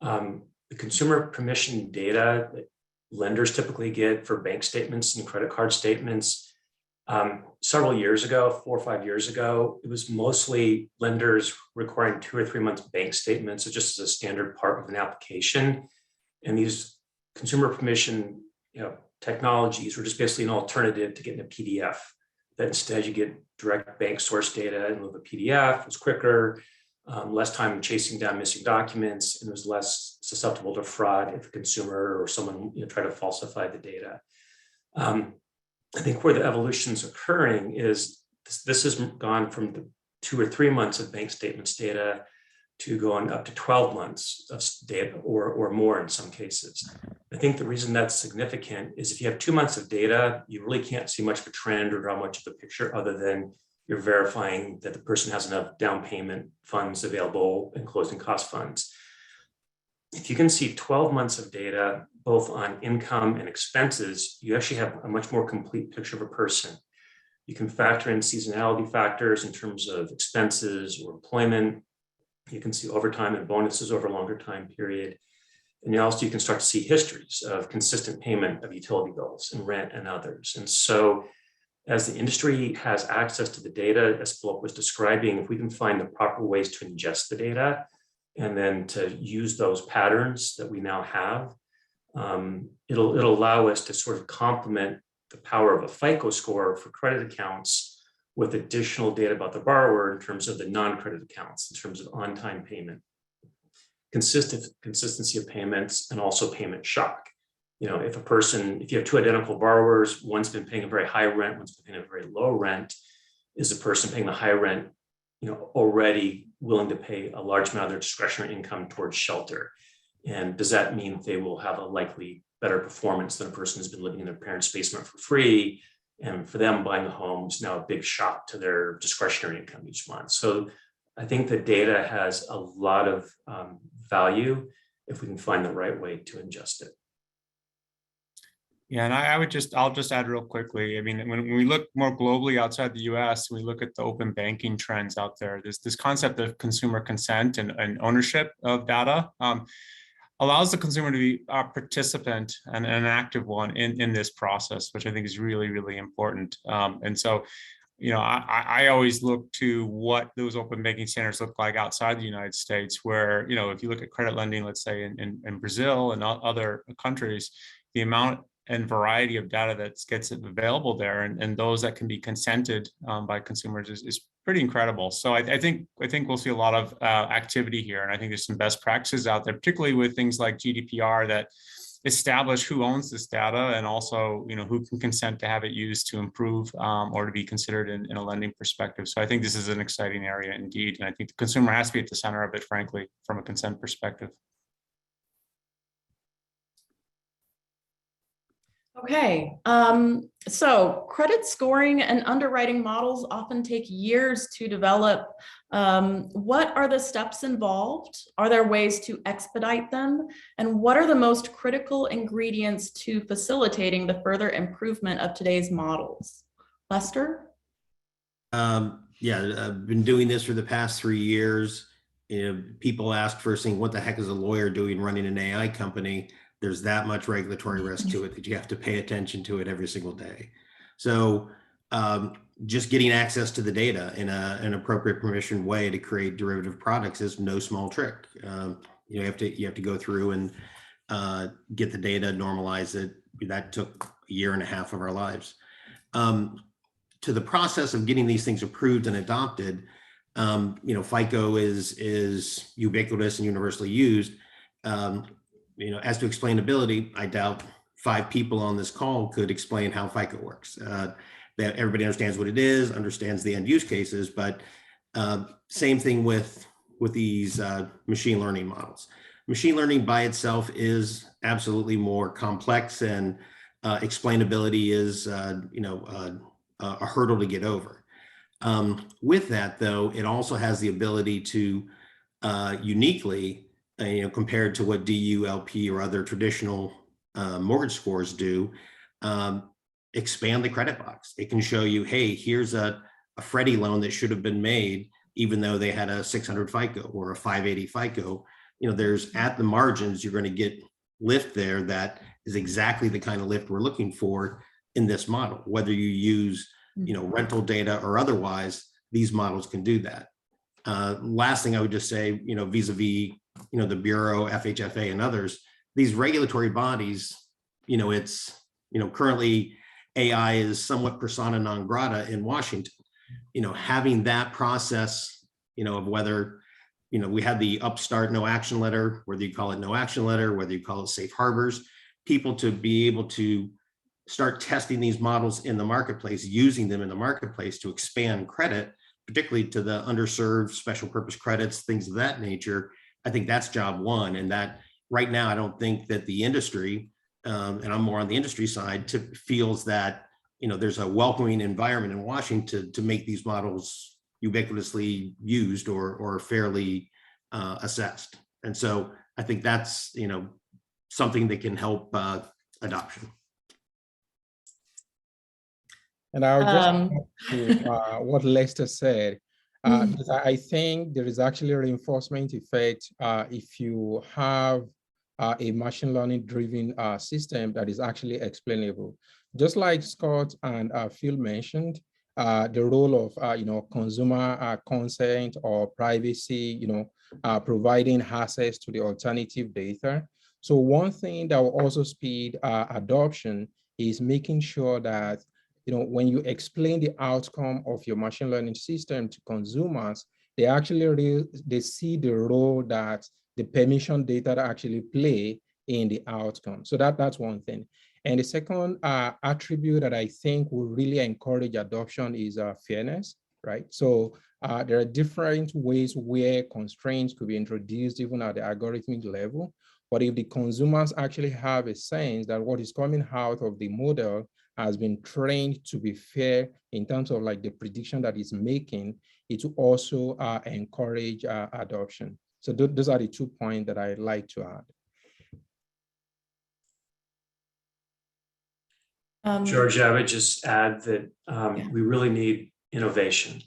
The consumer permission data that lenders typically get for bank statements and credit card statements, several years ago, 4 or 5 years ago, it was mostly lenders requiring 2 or 3 months bank statements, so just as a standard part of an application. And these consumer permission, technologies were just basically an alternative to getting a PDF. That instead you get direct bank source data in lieu of a PDF. It was quicker, less time chasing down missing documents, and it was less susceptible to fraud if a consumer or someone tried to falsify the data. I think where the evolution is occurring is this has gone from the 2 or 3 months of bank statements data to going up to 12 months of data or more in some cases. I think the reason that's significant is if you have 2 months of data, you really can't see much of a trend or draw much of a picture other than you're verifying that the person has enough down payment funds available and closing cost funds. If you can see 12 months of data, both on income and expenses, you actually have a much more complete picture of a person. You can factor in seasonality factors in terms of expenses or employment. You can see overtime and bonuses over a longer time period. And also you can start to see histories of consistent payment of utility bills and rent and others. And so as the industry has access to the data, as Philip was describing, if we can find the proper ways to ingest the data and then to use those patterns that we now have, it'll allow us to sort of complement the power of a FICO score for credit accounts with additional data about the borrower in terms of the non-credit accounts, in terms of on-time payment, consistency of payments, and also payment shock. If you have 2 identical borrowers, one's been paying a very high rent, one's been paying a very low rent, is the person paying the high rent, already willing to pay a large amount of their discretionary income towards shelter? And does that mean they will have a likely better performance than a person who's been living in their parents' basement for free? And for them, buying a home is now a big shock to their discretionary income each month. So I think the data has a lot of value if we can find the right way to ingest it. Yeah, and I'll just add real quickly. I mean, when we look more globally outside the US, we look at the open banking trends out there. There's this concept of consumer consent and ownership of data. Allows the consumer to be a participant and an active one in this process, which I think is really, really important. And so, I always look to what those open banking standards look like outside the United States, where, if you look at credit lending, let's say in Brazil and other countries, the amount and variety of data that gets available there and those that can be consented by consumers is pretty incredible. So I think we'll see a lot of activity here, and I think there's some best practices out there, particularly with things like GDPR that establish who owns this data and also who can consent to have it used to improve or to be considered in a lending perspective. So I think this is an exciting area indeed, and I think the consumer has to be at the center of it, frankly, from a consent perspective. Okay, so credit scoring and underwriting models often take years to develop. What are the steps involved? Are there ways to expedite them? And what are the most critical ingredients to facilitating the further improvement of today's models? Lester? Yeah, I've been doing this for the past 3 years. People ask first thing, what the heck is a lawyer doing running an AI company? There's that much regulatory risk to it that you have to pay attention to it every single day. So just getting access to the data in an appropriate permission way to create derivative products is no small trick. You have to go through and get the data, normalize it. That took 1.5 years of our lives. To the process of getting these things approved and adopted, FICO is ubiquitous and universally used. As to explainability, I doubt 5 people on this call could explain how FICO works. That everybody understands what it is, understands the end use cases, but Same thing with these machine learning models. Machine learning by itself is absolutely more complex, and explainability is a hurdle to get over. With that, though, it also has the ability to uniquely, compared to what DU, LP, or other traditional mortgage scores do, expand the credit box. It can show you, hey, here's a Freddie loan that should have been made, even though they had a 600 FICO or a 580 FICO. There's at the margins, you're going to get lift there that is exactly the kind of lift we're looking for in this model. Whether you use, rental data or otherwise, these models can do that. Last thing I would just say, vis-a-vis, the Bureau, FHFA, and others, these regulatory bodies, it's, currently AI is somewhat persona non grata in Washington. Having that process, of whether, we had the upstart no action letter, whether you call it no action letter, whether you call it safe harbors, people to be able to start testing these models in the marketplace, using them in the marketplace to expand credit, particularly to the underserved special purpose credits, things of that nature. I think that's job one. And that right now, I don't think that the industry, and I'm more on the industry side, feels that, there's a welcoming environment in Washington to make these models ubiquitously used or fairly assessed. And so I think that's, something that can help adoption. And I'll just add to what Lester said, because I think there is actually a reinforcement effect if you have a machine learning driven system that is actually explainable. Just like Scott and Phil mentioned, the role of consumer consent or privacy, providing access to the alternative data. So one thing that will also speed adoption is making sure that when you explain the outcome of your machine learning system to consumers, they actually they see the role that the permission data actually play in the outcome. So that's one thing. And the second attribute that I think will really encourage adoption is fairness, right? So there are different ways where constraints could be introduced even at the algorithmic level. But if the consumers actually have a sense that what is coming out of the model has been trained to be fair in terms of like the prediction that it's making, it will also encourage adoption. So those are the 2 points that I'd like to add. Georgia, I would just add that we really need innovation.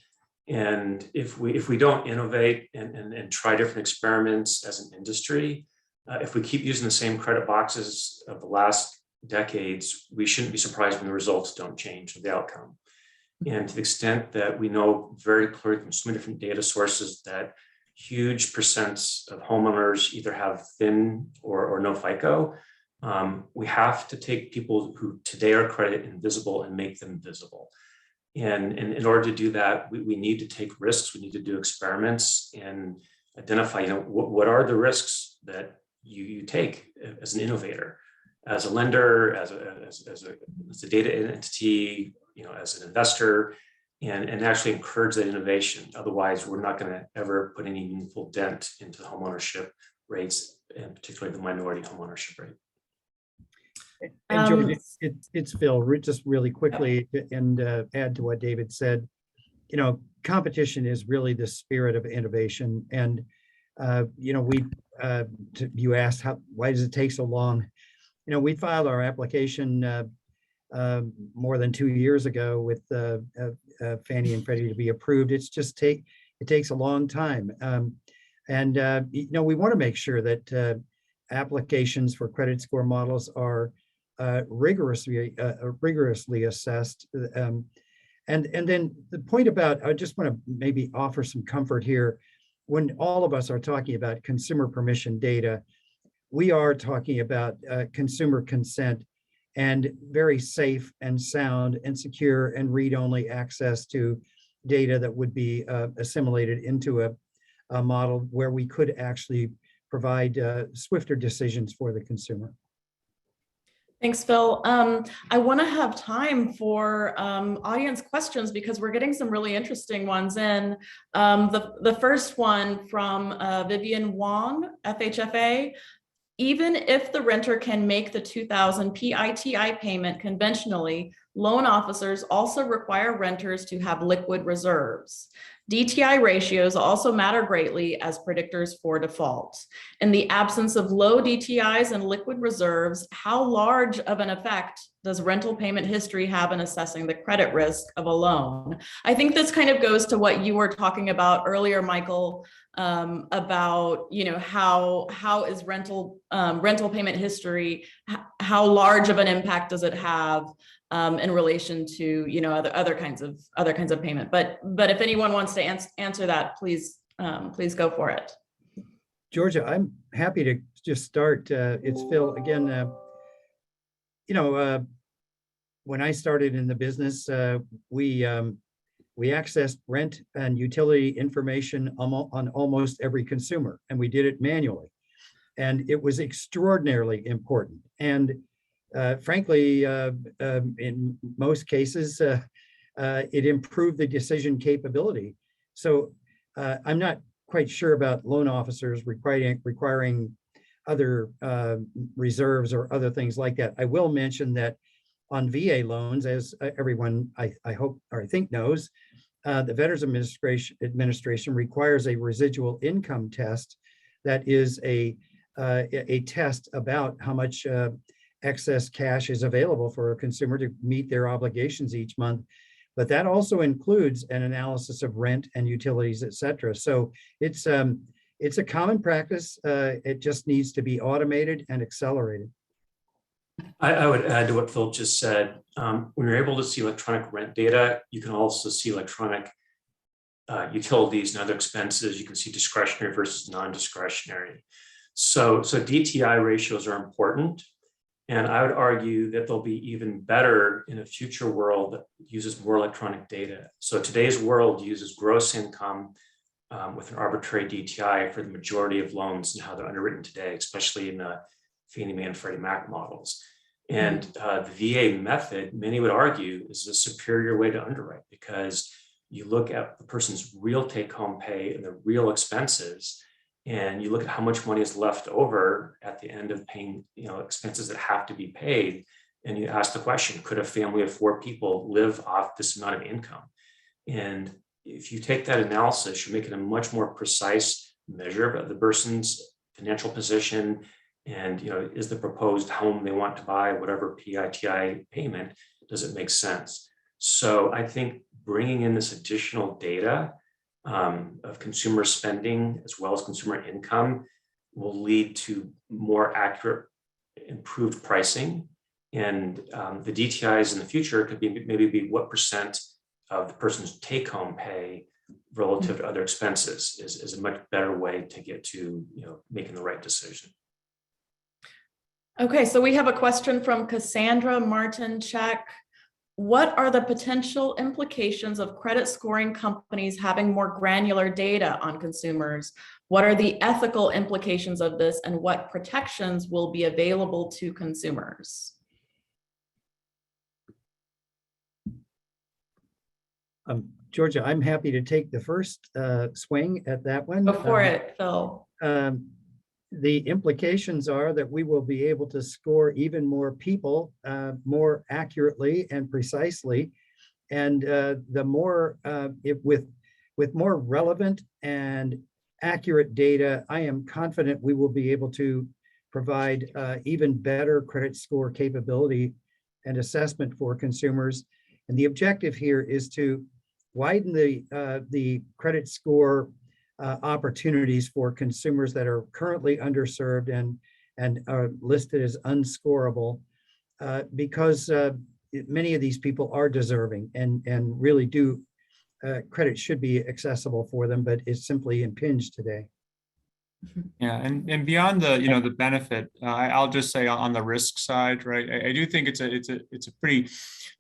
And if we don't innovate and try different experiments as an industry, if we keep using the same credit boxes of the last decades, we shouldn't be surprised when the results don't change or the outcome. And to the extent that we know very clearly from so many different data sources that huge percents of homeowners either have thin or no FICO, we have to take people who today are credit invisible and make them visible. And in order to do that, we need to take risks. We need to do experiments and identify, what are the risks that you take as an innovator, as a lender, as a data entity, as an investor, and actually encourage that innovation. Otherwise, we're not going to ever put any meaningful dent into the homeownership rates, and particularly the minority homeownership rate. And George, it's Phil, just really quickly, and add to what David said. Competition is really the spirit of innovation. And, you asked why does it take so long? We filed our application more than 2 years ago with Fannie and Freddie to be approved. It takes a long time. We want to make sure that applications for credit score models are rigorously assessed. And then the point about, I just want to maybe offer some comfort here. When all of us are talking about consumer permission data, we are talking about consumer consent and very safe and sound and secure and read-only access to data that would be assimilated into a model where we could actually provide swifter decisions for the consumer. Thanks, Phil. I want to have time for audience questions because we're getting some really interesting ones in. The first one from Vivian Wong, FHFA. Even if the renter can make the 2,000 PITI payment conventionally, loan officers also require renters to have liquid reserves. DTI ratios also matter greatly as predictors for default. In the absence of low DTIs and liquid reserves, how large of an effect does rental payment history have in assessing the credit risk of a loan? I think this kind of goes to what you were talking about earlier, Michael, about how is rental payment history, how large of an impact does it have in relation to other kinds of payment. But if anyone wants to answer that, please go for it. Georgia, I'm happy to just start. It's Phil again. When I started in the business, we accessed rent and utility information on almost every consumer, and we did it manually. And it was extraordinarily important. And frankly, in most cases, it improved the decision capability. So I'm not quite sure about loan officers requiring other reserves or other things like that. I will mention that on VA loans, as everyone I hope or I think knows, the Veterans Administration requires a residual income test that is a test about how much excess cash is available for a consumer to meet their obligations each month. But that also includes an analysis of rent and utilities, et cetera. So it's a common practice. It just needs to be automated and accelerated. I would add to what Phil just said. When you're able to see electronic rent data, you can also see electronic utilities and other expenses. You can see discretionary versus non-discretionary. So DTI ratios are important. And I would argue that they'll be even better in a future world that uses more electronic data. So today's world uses gross income with an arbitrary DTI for the majority of loans and how they're underwritten today, especially in the Fannie Mae and Freddie Mac models. And the VA method, many would argue, is a superior way to underwrite because you look at the person's real take-home pay and the real expenses, and you look at how much money is left over at the end of paying, expenses that have to be paid, and you ask the question: could a family of 4 people live off this amount of income? And if you take that analysis, you're making a much more precise measure of the person's financial position. And is the proposed home they want to buy, whatever PITI payment, does it make sense? So I think bringing in this additional data of consumer spending as well as consumer income will lead to more accurate, improved pricing. And the DTIs in the future could be maybe what percent of the person's take-home pay relative to other expenses is a much better way to get to making the right decision. Okay, so we have a question from Cassandra Martin-Check. What are the potential implications of credit scoring companies having more granular data on consumers? What are the ethical implications of this, and what protections will be available to consumers? Georgia, I'm happy to take the first swing at that one. Go for it, Phil. The implications are that we will be able to score even more people more accurately and precisely, and the more with more relevant and accurate data, I am confident we will be able to provide even better credit score capability and assessment for consumers. And the objective here is to widen the credit score opportunities for consumers that are currently underserved and are listed as unscorable, because many of these people are deserving and really do credit should be accessible for them, but it's simply impinged today. Yeah, and beyond the benefit, I'll just say on the risk side, right? I do think it's a pretty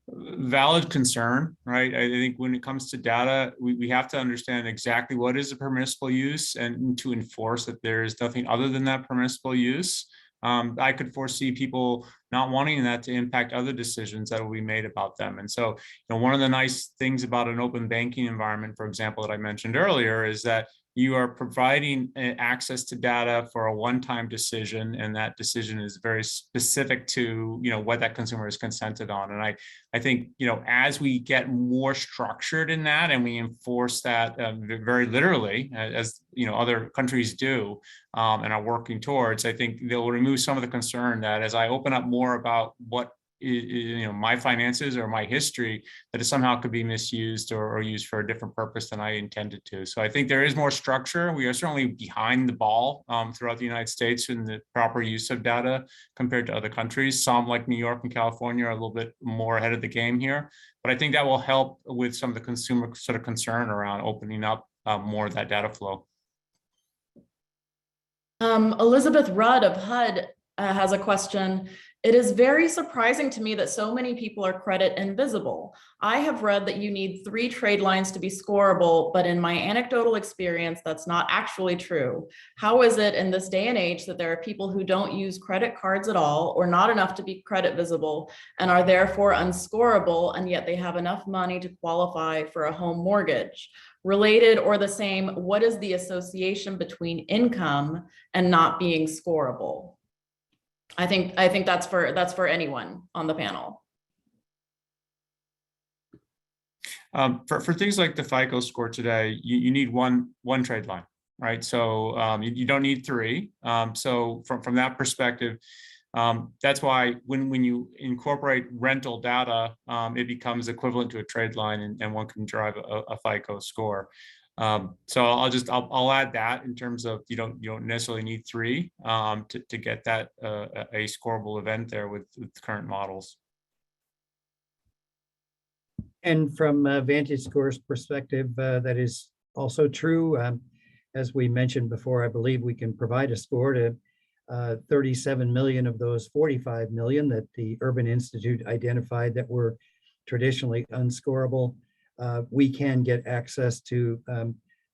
valid concern, right? I think when it comes to data, we have to understand exactly what is a permissible use and to enforce that there is nothing other than that permissible use. I could foresee people not wanting that to impact other decisions that will be made about them. And so, one of the nice things about an open banking environment, for example, that I mentioned earlier, is that you are providing access to data for a one-time decision, and that decision is very specific to what that consumer is consented on. And I think as we get more structured in that and we enforce that very literally, as other countries do and are working towards, I think they'll remove some of the concern that as I open up more about what my finances or my history, that it somehow could be misused or used for a different purpose than I intended to. So I think there is more structure. We are certainly behind the ball throughout the United States in the proper use of data compared to other countries. Some, like New York and California, are a little bit more ahead of the game here. But I think that will help with some of the consumer sort of concern around opening up more of that data flow. Elizabeth Rudd of HUD has a question. It is very surprising to me that so many people are credit invisible. I have read that you need 3 trade lines to be scorable, but in my anecdotal experience, that's not actually true. How is it in this day and age that there are people who don't use credit cards at all or not enough to be credit visible and are therefore unscorable, and yet they have enough money to qualify for a home mortgage? Related or the same, what is the association between income and not being scorable? I think that's for anyone on the panel. For things like the FICO score today, you need one trade line, right? So you don't need 3. So from that perspective, that's why when you incorporate rental data, it becomes equivalent to a trade line, and one can drive a FICO score. So I'll add that in terms of you don't necessarily need 3 to get that a scorable event there with current models. And from VantageScore's perspective, that is also true. As we mentioned before, I believe we can provide a score to 37 million of those 45 million that the Urban Institute identified that were traditionally unscorable. We can get access to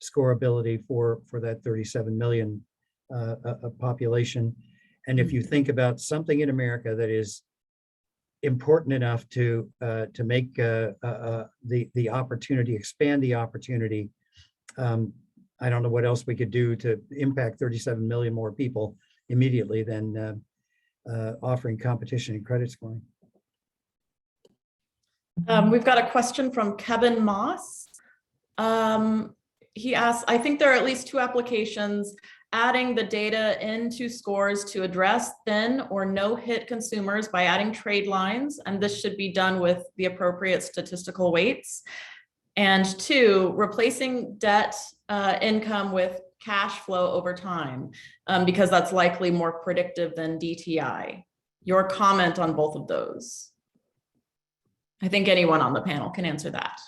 scoreability for that 37 million population. And if you think about something in America that is important enough to make the opportunity, expand the opportunity, I don't know what else we could do to impact 37 million more people immediately than offering competition in credit scoring. We've got a question from Kevin Moss. He asks, I think there are at least 2 applications adding the data into scores to address thin or no hit consumers by adding trade lines, and this should be done with the appropriate statistical weights. And 2, replacing debt income with cash flow over time, because that's likely more predictive than DTI. Your comment on both of those? I think anyone on the panel can answer that.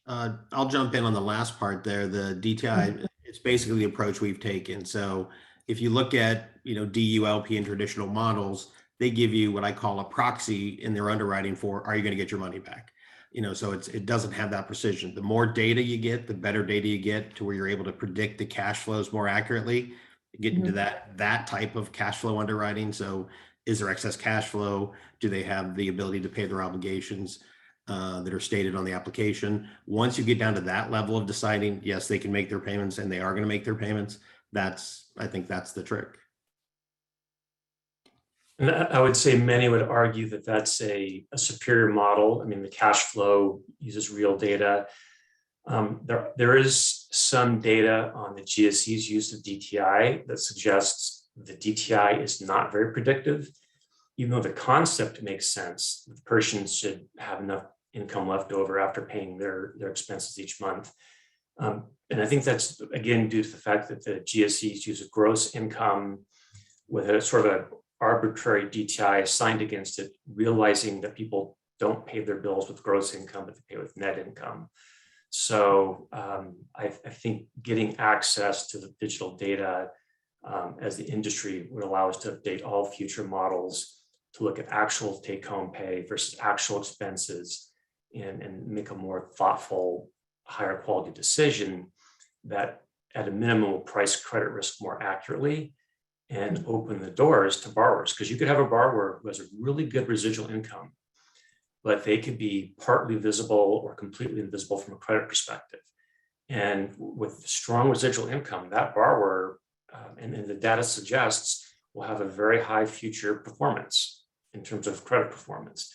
I'll jump in on the last part there. The DTI, it's basically the approach we've taken. So if you look at, DULP and traditional models, they give you what I call a proxy in their underwriting for, are you going to get your money back? So it doesn't have that precision. The more data you get, the better data you get to where you're able to predict the cash flows more accurately, get into that type of cash flow underwriting. So is there excess cash flow? Do they have the ability to pay their obligations that are stated on the application? Once you get down to that level of deciding, yes, they can make their payments and they are going to make their payments, I think that's the trick. And I would say many would argue that that's a superior model. I mean, the cash flow uses real data. There is some data on the GSE's use of DTI that suggests the DTI is not very predictive, even though the concept makes sense. The person should have enough income left over after paying their expenses each month. And I think that's, again, due to the fact that the GSEs use a gross income with a sort of an arbitrary DTI assigned against it, realizing that people don't pay their bills with gross income, but they pay with net income. So I think getting access to the digital data as the industry would allow us to update all future models to look at actual take-home pay versus actual expenses and make a more thoughtful, higher quality decision that at a minimum will price credit risk more accurately and open the doors to borrowers. Because you could have a borrower who has a really good residual income, but they could be partly visible or completely invisible from a credit perspective. And with strong residual income, that borrower, and the data suggests, will have a very high future performance in terms of credit performance.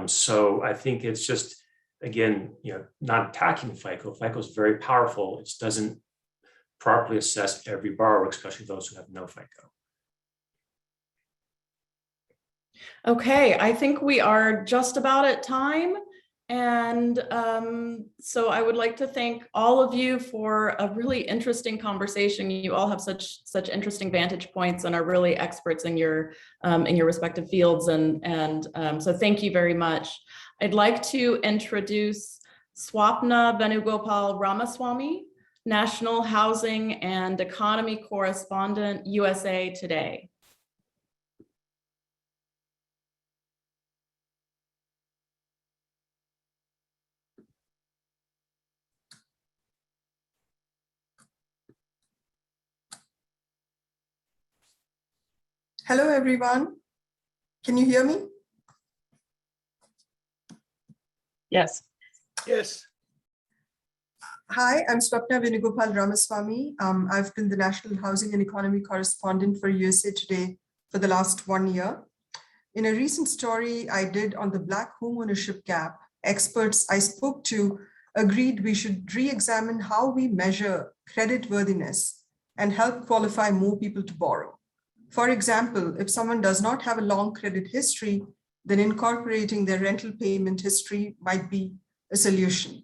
So I think it's just, again, not attacking FICO. FICO is very powerful. It just doesn't properly assess every borrower, especially those who have no FICO. Okay, I think we are just about at time. And so I would like to thank all of you for a really interesting conversation. You all have such interesting vantage points and are really experts in your respective fields. And so thank you very much. I'd like to introduce Swapna Venugopal Ramaswamy, National Housing and Economy Correspondent, USA Today. Hello, everyone. Can you hear me? Yes. Yes. Hi, I'm Swapna Venugopal Ramaswamy. I've been the National Housing and Economy Correspondent for USA Today for the last 1 year. In a recent story I did on the Black homeownership gap, experts I spoke to agreed we should re-examine how we measure creditworthiness and help qualify more people to borrow. For example, if someone does not have a long credit history, then incorporating their rental payment history might be a solution.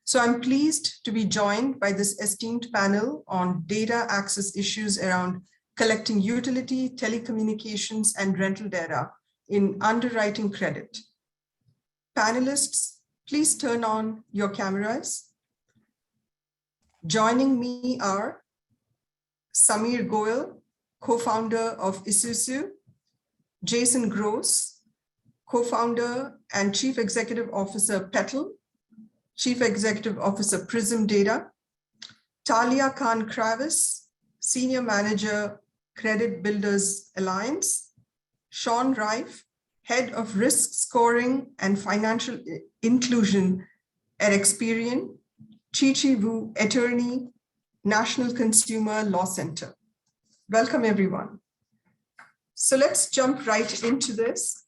So I'm pleased to be joined by this esteemed panel on data access issues around collecting utility, telecommunications, and rental data in underwriting credit. Panelists, please turn on your cameras. Joining me are Samir Goel, co-founder of Isuzu, Jason Gross, co-founder and Chief Executive Officer, Peril, Chief Executive Officer, Prism Data, Talia Khan Kravis, Senior Manager, Credit Builders Alliance, Sean Rife, Head of Risk Scoring and Financial Inclusion at Experian, Chi-Chi Wu, Attorney, National Consumer Law Center. Welcome, everyone. So let's jump right into this.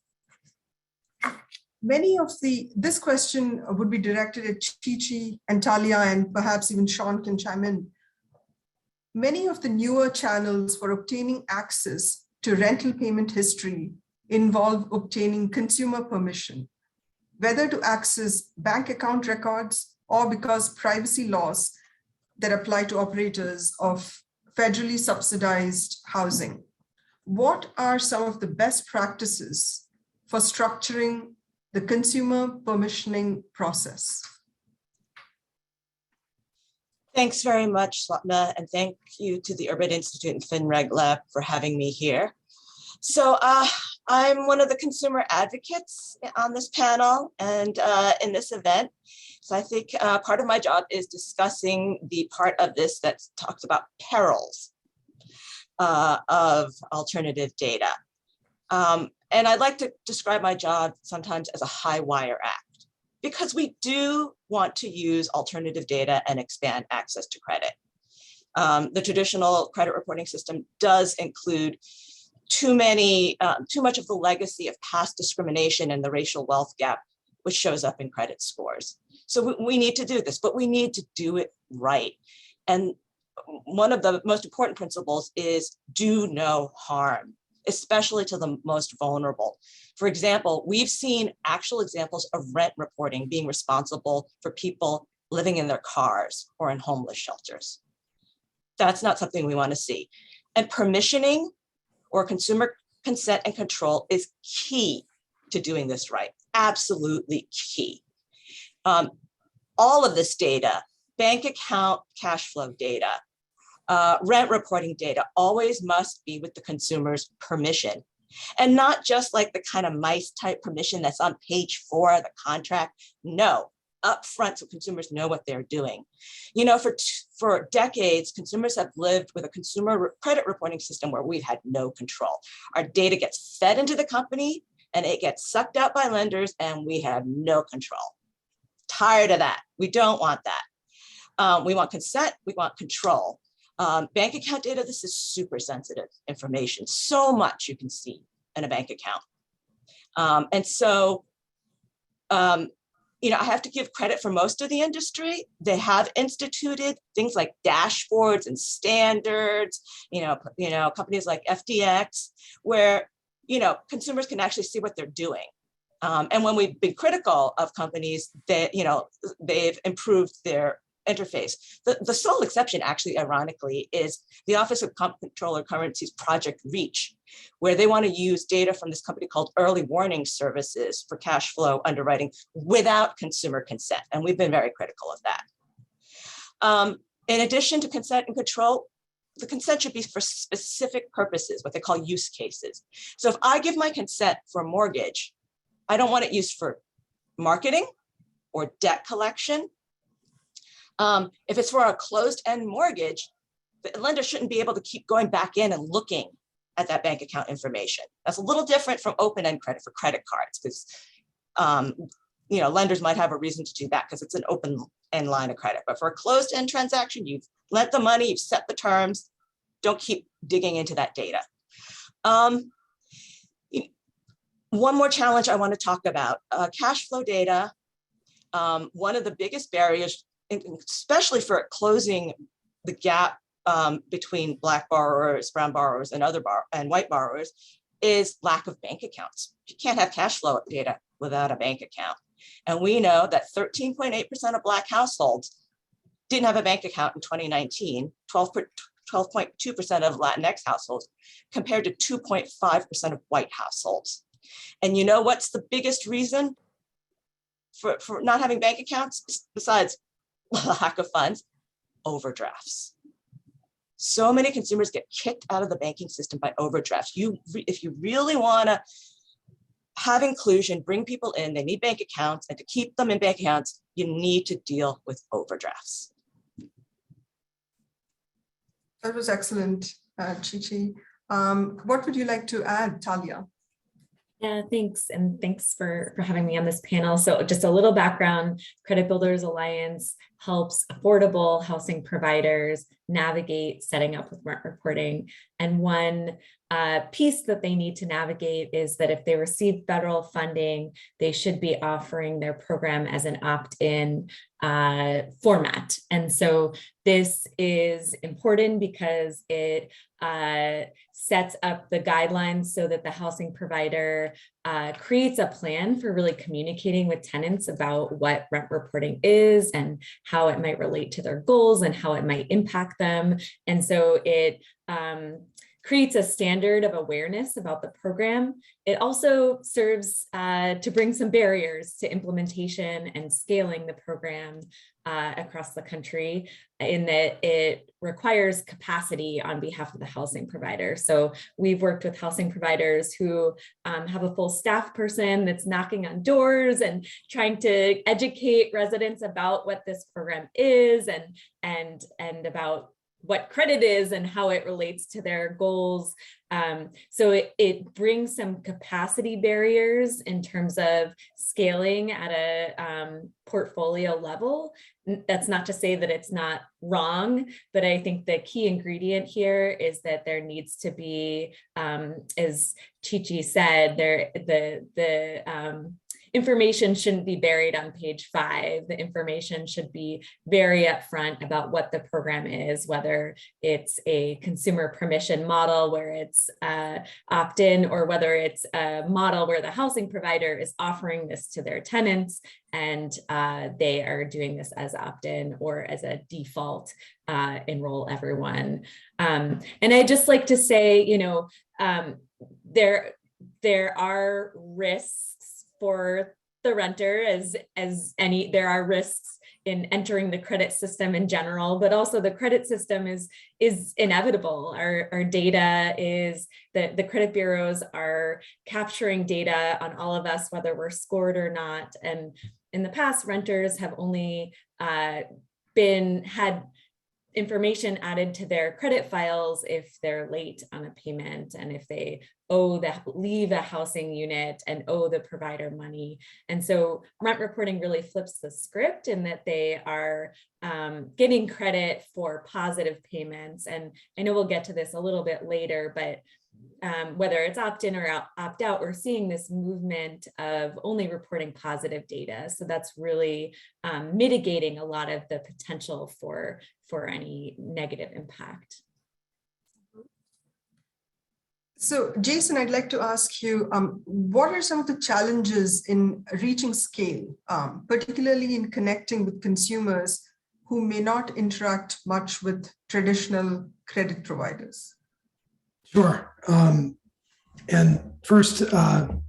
This question would be directed at Chi-Chi and Talia, and perhaps even Sean can chime in. Many of the newer channels for obtaining access to rental payment history involve obtaining consumer permission, whether to access bank account records or because privacy laws that apply to operators of federally subsidized housing. What are some of the best practices for structuring the consumer permissioning process? Thanks very much, Swapna, and thank you to the Urban Institute and FinReg Lab for having me here. So I'm one of the consumer advocates on this panel and in this event. So I think part of my job is discussing the part of this that talks about perils of alternative data. And I'd like to describe my job sometimes as a high wire act, because we do want to use alternative data and expand access to credit. The traditional credit reporting system does include too much of the legacy of past discrimination and the racial wealth gap, which shows up in credit scores. So we need to do this, but we need to do it right. And one of the most important principles is do no harm, especially to the most vulnerable. For example, we've seen actual examples of rent reporting being responsible for people living in their cars or in homeless shelters. That's not something we want to see. And permissioning or consumer consent and control is key to doing this right, absolutely key. All of this data, bank account cash flow data, rent reporting data always must be with the consumer's permission, and not just like the kind of MICE type permission that's on page 4 of the contract. No, upfront so consumers know what they're doing. For decades, consumers have lived with a consumer credit reporting system where we've had no control. Our data gets fed into the company and it gets sucked out by lenders and we have no control. Tired of that. We don't want that. We want consent, we want control. Bank account data, this is super sensitive information. So much you can see in a bank account. I have to give credit for most of the industry. They have instituted things like dashboards and standards, companies like FDX, where, consumers can actually see what they're doing. And when we've been critical of companies that, they've improved their interface. The sole exception, actually, ironically, is the Office of Comptroller Currency's Project Reach, where they want to use data from this company called Early Warning Services for cash flow underwriting without consumer consent. And we've been very critical of that. In addition to consent and control, the consent should be for specific purposes, what they call use cases. So if I give my consent for a mortgage, I don't want it used for marketing or debt collection. If it's for a closed-end mortgage, the lender shouldn't be able to keep going back in and looking at that bank account information. That's a little different from open-end credit for credit cards, because lenders might have a reason to do that because it's an open-end line of credit. But for a closed-end transaction, you've lent the money, you've set the terms, don't keep digging into that data. One more challenge I want to talk about, cash flow data. One of the biggest barriers, especially for closing the gap between Black borrowers, brown borrowers, and white borrowers, is lack of bank accounts. You can't have cash flow data without a bank account. And we know that 13.8% of Black households didn't have a bank account in 2019, 12.2% of Latinx households, compared to 2.5% of white households. And you know what's the biggest reason for not having bank accounts, besides lack of funds? Overdrafts. So many consumers get kicked out of the banking system by overdrafts. If you really want to have inclusion, bring people in, they need bank accounts, and to keep them in bank accounts, you need to deal with overdrafts. That was excellent, Chi-Chi. What would you like to add, Talia? Yeah, thanks. And thanks for having me on this panel. So just a little background, Credit Builders Alliance helps affordable housing providers navigate setting up with rent reporting. And one piece that they need to navigate is that if they receive federal funding, they should be offering their program as an opt-in format. And so this is important because it sets up the guidelines so that the housing provider creates a plan for really communicating with tenants about what rent reporting is and how it might relate to their goals and how it might impact them. And so it creates a standard of awareness about the program. It also serves to bring some barriers to implementation and scaling the program across the country, in that it requires capacity on behalf of the housing provider. So we've worked with housing providers who have a full staff person that's knocking on doors and trying to educate residents about what this program is and about what credit is and how it relates to their goals. So it brings some capacity barriers in terms of scaling at a portfolio level. That's not to say that it's not wrong, but I think the key ingredient here is that there needs to be, as Chi-Chi said, the information shouldn't be buried on page 5. The information should be very upfront about what the program is, whether it's a consumer permission model where it's opt-in, or whether it's a model where the housing provider is offering this to their tenants and they are doing this as opt-in or as a default enroll everyone. And I'd just like to say, there are risks for the renter there are risks in entering the credit system in general, but also the credit system is inevitable. Our data is that the credit bureaus are capturing data on all of us, whether we're scored or not. And in the past, renters have only had information added to their credit files if they're late on a payment and if they leave a housing unit and owe the provider money. And so rent reporting really flips the script in that they are getting credit for positive payments. And I know we'll get to this a little bit later, but whether it's opt-in or opt-out, we're seeing this movement of only reporting positive data. So that's really mitigating a lot of the potential for any negative impact. So Jason, I'd like to ask you, what are some of the challenges in reaching scale, particularly in connecting with consumers who may not interact much with traditional credit providers? Sure. And first,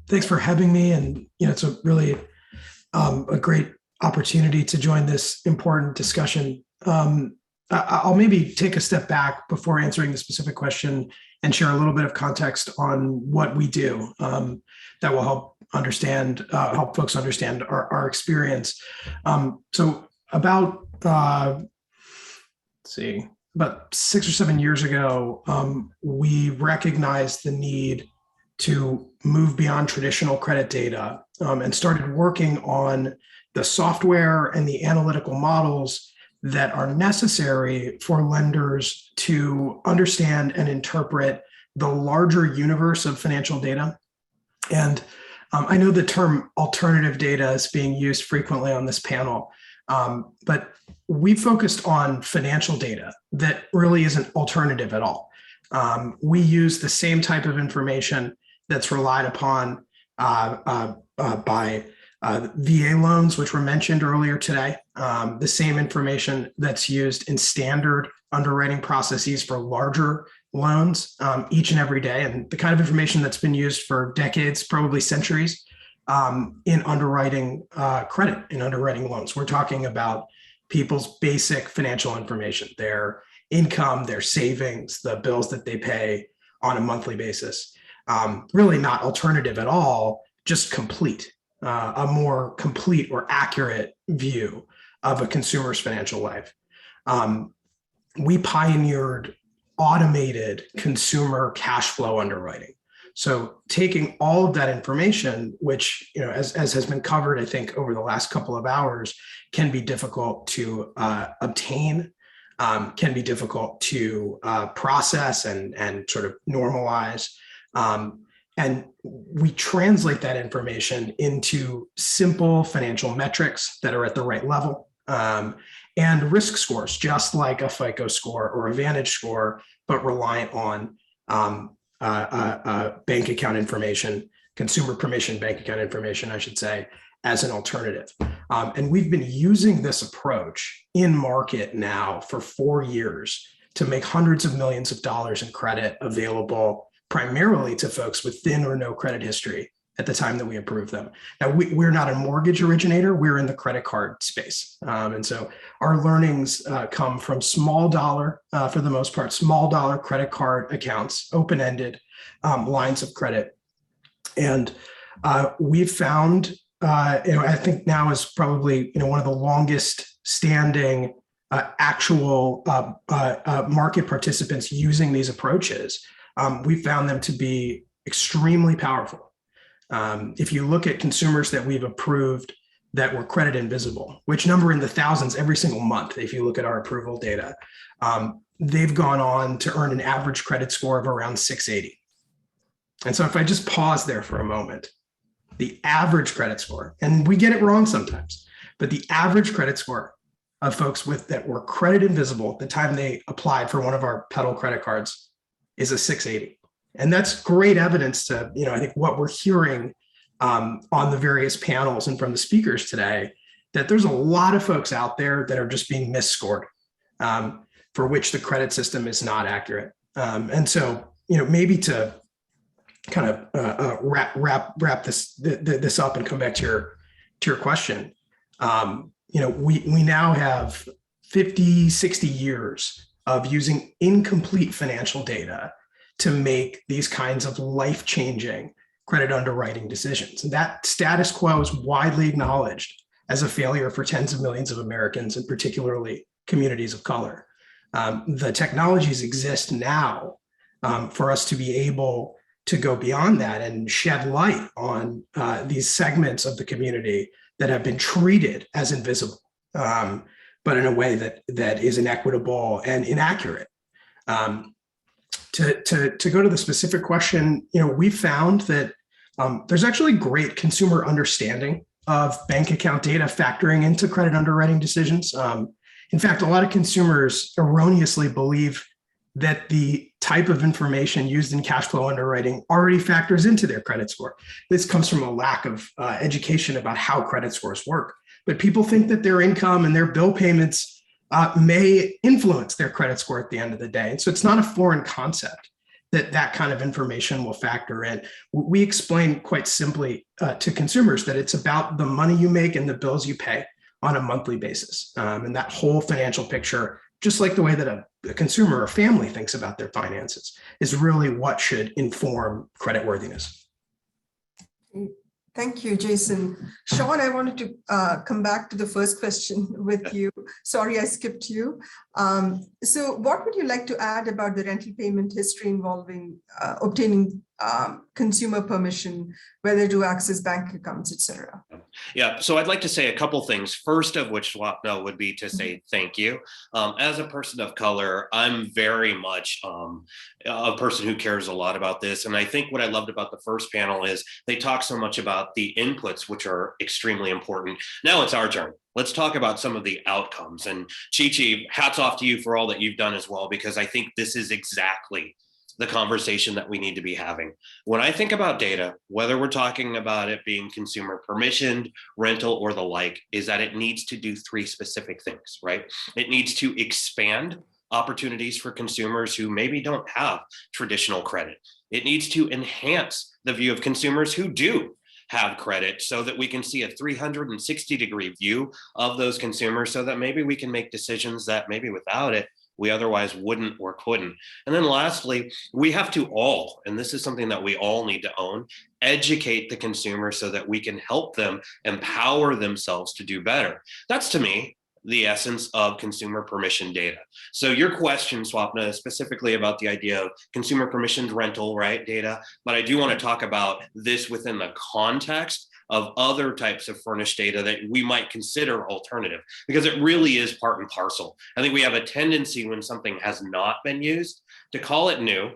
thanks for having me. And it's a really a great opportunity to join this important discussion. I'll maybe take a step back before answering the specific question and share a little bit of context on what we do that will help folks understand our experience. So about, about 6 or 7 years ago, we recognized the need to move beyond traditional credit data and started working on the software and the analytical models that are necessary for lenders to understand and interpret the larger universe of financial data. And I know the term alternative data is being used frequently on this panel, but we focused on financial data that really isn't alternative at all. We use the same type of information that's relied upon by VA loans, which were mentioned earlier today, the same information that's used in standard underwriting processes for larger loans each and every day, and the kind of information that's been used for decades, probably centuries, in underwriting credit, in underwriting loans. We're talking about people's basic financial information, their income, their savings, the bills that they pay on a monthly basis. Really not alternative at all, just complete. A more complete or accurate view of a consumer's financial life. We pioneered automated consumer cash flow underwriting. So taking all of that information, which, as has been covered, I think, over the last couple of hours, can be difficult to obtain, can be difficult to process and sort of normalize. And we translate that information into simple financial metrics that are at the right level and risk scores, just like a FICO score or a Vantage score, but reliant on bank account information, consumer permission bank account information, I should say, as an alternative. And we've been using this approach in market now for 4 years to make hundreds of millions of dollars in credit available primarily to folks with thin or no credit history at the time that we approve them. Now, we're not a mortgage originator, we're in the credit card space. And so our learnings come from small dollar, for the most part, small dollar credit card accounts, open-ended lines of credit. And we've found, I think now is probably one of the longest standing actual market participants using these approaches. We found them to be extremely powerful. If you look at consumers that we've approved that were credit invisible, which number in the thousands every single month, if you look at our approval data, they've gone on to earn an average credit score of around 680. And so if I just pause there for a moment, the average credit score, and we get it wrong sometimes, but the average credit score of folks that were credit invisible at the time they applied for one of our Peril credit cards is a 680. And that's great evidence to, I think what we're hearing on the various panels and from the speakers today, that there's a lot of folks out there that are just being misscored, for which the credit system is not accurate. And so, maybe to kind of wrap this up and come back to your question, we now have 50, 60 years of using incomplete financial data to make these kinds of life-changing credit underwriting decisions. And that status quo is widely acknowledged as a failure for tens of millions of Americans, and particularly communities of color. The technologies exist now for us to be able to go beyond that and shed light on these segments of the community that have been treated as invisible, but in a way that is inequitable and inaccurate. To go to the specific question, we found that there's actually great consumer understanding of bank account data factoring into credit underwriting decisions. In fact, a lot of consumers erroneously believe that the type of information used in cash flow underwriting already factors into their credit score. This comes from a lack of education about how credit scores work. But people think that their income and their bill payments may influence their credit score at the end of the day. And so it's not a foreign concept that kind of information will factor in. We explain quite simply to consumers that it's about the money you make and the bills you pay on a monthly basis. And that whole financial picture, just like the way that a consumer or family thinks about their finances, is really what should inform creditworthiness. Thank you, Jason. Sean, I wanted to come back to the first question with you. Sorry, I skipped you. So what would you like to add about the rental payment history involving obtaining consumer permission, whether to access bank accounts, et cetera? Yeah, so I'd like to say a couple things. First of which, Swapna, would be to say thank you. As a person of color, I'm very much a person who cares a lot about this. And I think what I loved about the first panel is they talk so much about the inputs, which are extremely important. Now it's our turn. Let's talk about some of the outcomes. And Chi-Chi, hats off to you for all that you've done as well, because I think this is exactly the conversation that we need to be having. When I think about data, whether we're talking about it being consumer permissioned, rental, or the like, is that it needs to do three specific things, right? It needs to expand opportunities for consumers who maybe don't have traditional credit. It needs to enhance the view of consumers who do have credit so that we can see a 360-degree view of those consumers so that maybe we can make decisions that maybe without it, we otherwise wouldn't or couldn't. And then lastly, we have to all, and this is something that we all need to own, educate the consumer so that we can help them empower themselves to do better. That's, to me, the essence of consumer permission data. So your question, Swapna, is specifically about the idea of consumer permissioned rental, right, data, but I do want to talk about this within the context of other types of furnished data that we might consider alternative, because it really is part and parcel. I think we have a tendency when something has not been used to call it new,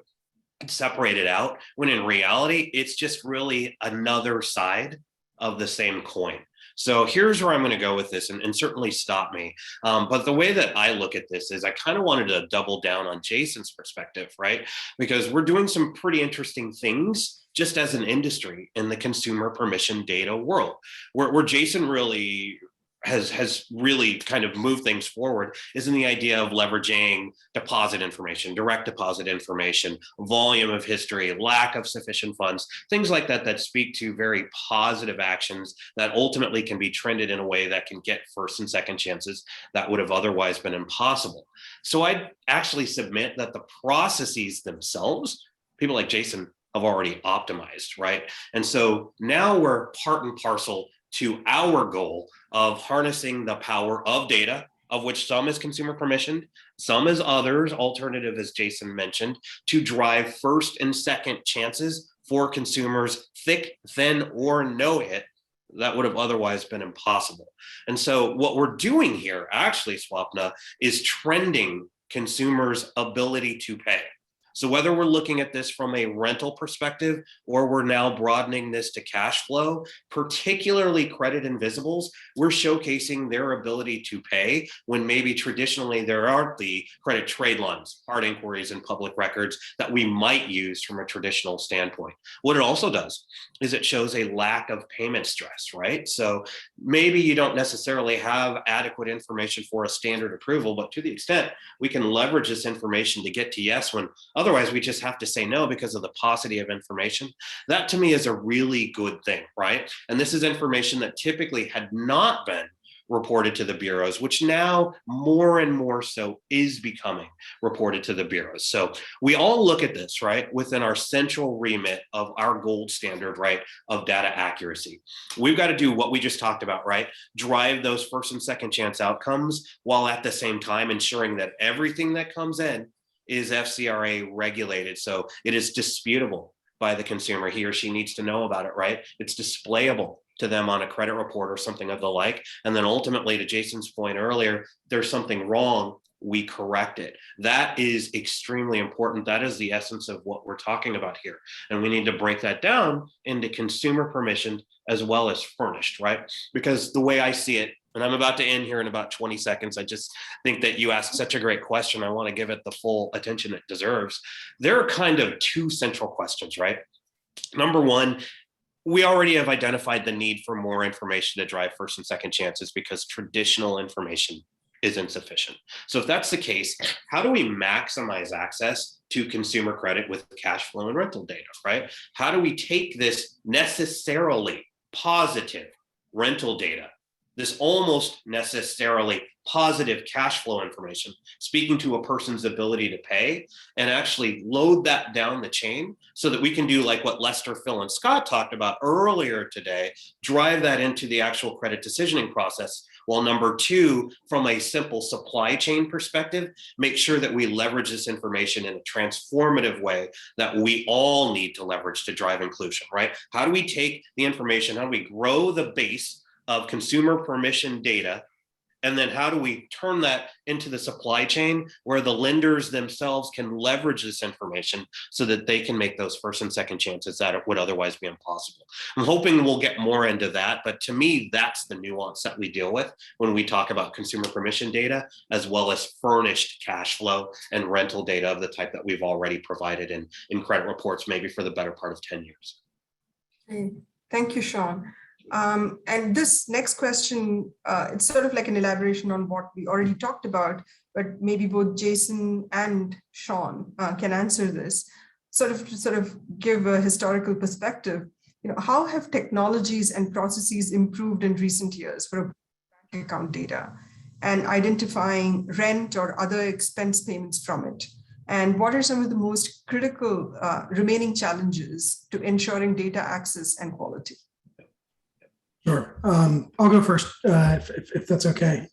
separate it out, when in reality, it's just really another side of the same coin. So here's where I'm going to go with this, and certainly stop me. But the way that I look at this is I kind of wanted to double down on Jason's perspective, right? Because we're doing some pretty interesting things just as an industry in the consumer permission data world, where Jason really has really kind of moved things forward is in the idea of leveraging deposit information, direct deposit information, volume of history, lack of sufficient funds, things like that that speak to very positive actions that ultimately can be trended in a way that can get first and second chances that would have otherwise been impossible. So I'd actually submit that the processes themselves, people like Jason have already optimized, right? And so now we're part and parcel to our goal of harnessing the power of data, of which some is consumer permissioned, some is others, alternative, as Jason mentioned, to drive first and second chances for consumers, thick, thin, or no hit, that would have otherwise been impossible. And so what we're doing here, actually, Swapna, is trending consumers' ability to pay. So whether we're looking at this from a rental perspective, or we're now broadening this to cash flow, particularly credit invisibles, we're showcasing their ability to pay when maybe traditionally there aren't the credit trade lines, hard inquiries, and public records that we might use from a traditional standpoint. What it also does is it shows a lack of payment stress, right? So maybe you don't necessarily have adequate information for a standard approval, but to the extent we can leverage this information to get to yes when otherwise we just have to say no because of the paucity of information. That to me is a really good thing, right? And this is information that typically had not been reported to the bureaus, which now more and more so is becoming reported to the bureaus. So we all look at this, right, within our central remit of our gold standard, right, of data accuracy. We've got to do what we just talked about, right? Drive those first and second chance outcomes while at the same time ensuring that everything that comes in is FCRA regulated. So it is disputable by the consumer. He or she needs to know about it, right? It's displayable to them on a credit report or something of the like. And then ultimately, to Jason's point earlier, there's something wrong, we correct it. That is extremely important. That is the essence of what we're talking about here. And we need to break that down into consumer permissioned as well as furnished, right? Because the way I see it, and I'm about to end here in about 20 seconds. I just think that you asked such a great question. I want to give it the full attention it deserves. There are kind of two central questions, right? Number one, we already have identified the need for more information to drive first and second chances because traditional information is insufficient. So if that's the case, how do we maximize access to consumer credit with cash flow and rental data, right? How do we take this necessarily positive rental data, this almost necessarily positive cash flow information, speaking to a person's ability to pay, and actually load that down the chain so that we can do like what Lester, Phil, and Scott talked about earlier today, drive that into the actual credit decisioning process. While number two, from a simple supply chain perspective, make sure that we leverage this information in a transformative way that we all need to leverage to drive inclusion, right? How do we take the information, how do we grow the base of consumer permission data, and then how do we turn that into the supply chain where the lenders themselves can leverage this information so that they can make those first and second chances that would otherwise be impossible. I'm hoping we'll get more into that, but to me, that's the nuance that we deal with when we talk about consumer permission data, as well as furnished cash flow and rental data of the type that we've already provided in credit reports, maybe for the better part of 10 years. Okay. Thank you, Sean. And this next question, it's sort of like an elaboration on what we already talked about, but maybe both Jason and Sean can answer this, sort of give a historical perspective. You know, how have technologies and processes improved in recent years for bank account data and identifying rent or other expense payments from it? And what are some of the most critical remaining challenges to ensuring data access and quality? Sure. I'll go first, if that's okay.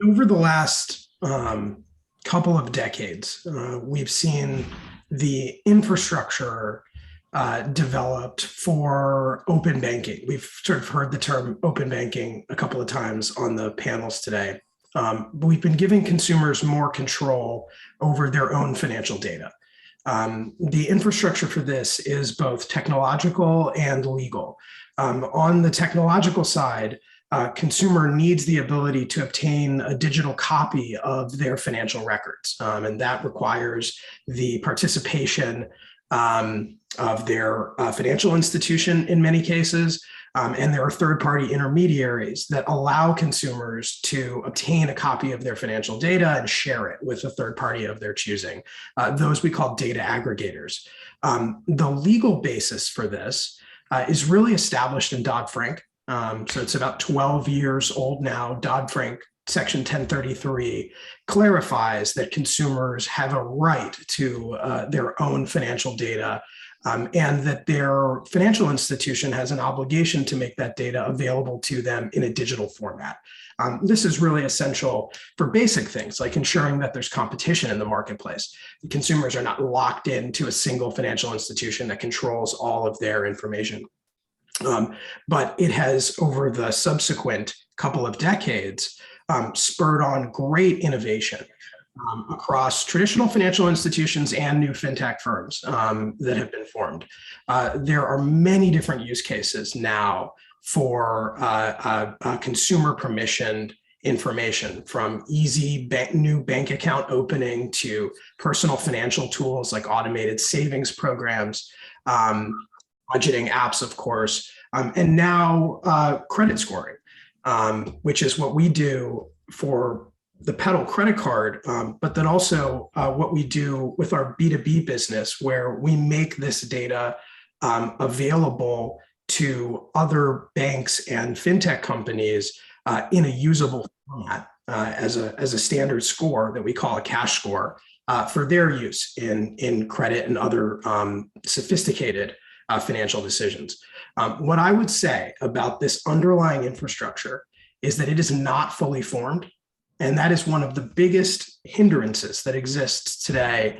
Over the last couple of decades, we've seen the infrastructure developed for open banking. We've sort of heard the term open banking a couple of times on the panels today. But we've been giving consumers more control over their own financial data. The infrastructure for this is both technological and legal. On the technological side, consumer needs the ability to obtain a digital copy of their financial records, and that requires the participation of their financial institution in many cases. And there are third-party intermediaries that allow consumers to obtain a copy of their financial data and share it with a third party of their choosing. Those we call data aggregators. The legal basis for this is really established in Dodd-Frank. So it's about 12 years old now. Dodd-Frank Section 1033 clarifies that consumers have a right to their own financial data, and that their financial institution has an obligation to make that data available to them in a digital format. This is really essential for basic things like ensuring that there's competition in the marketplace. The consumers are not locked into a single financial institution that controls all of their information. But it has, over the subsequent couple of decades, spurred on great innovation across traditional financial institutions and new fintech firms that have been formed. There are many different use cases now for consumer permissioned information, from easy new bank account opening to personal financial tools like automated savings programs, budgeting apps, of course, and now credit scoring, which is what we do for the Peril credit card, but then also what we do with our B2B business, where we make this data available to other banks and fintech companies in a usable format as a standard score that we call a cash score for their use in credit and other sophisticated financial decisions. What I would say about this underlying infrastructure is that it is not fully formed. And that is one of the biggest hindrances that exists today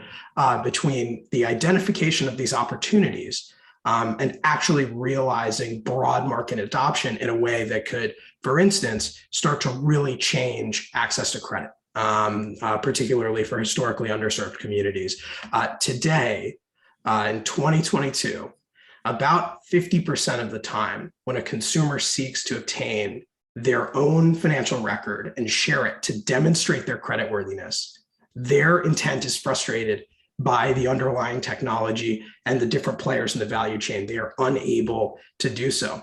between the identification of these opportunities and actually realizing broad market adoption in a way that could, for instance, start to really change access to credit, particularly for historically underserved communities. Today, in 2022, about 50% of the time when a consumer seeks to obtain their own financial record and share it to demonstrate their creditworthiness, their intent is frustrated by the underlying technology and the different players in the value chain. They are unable to do so.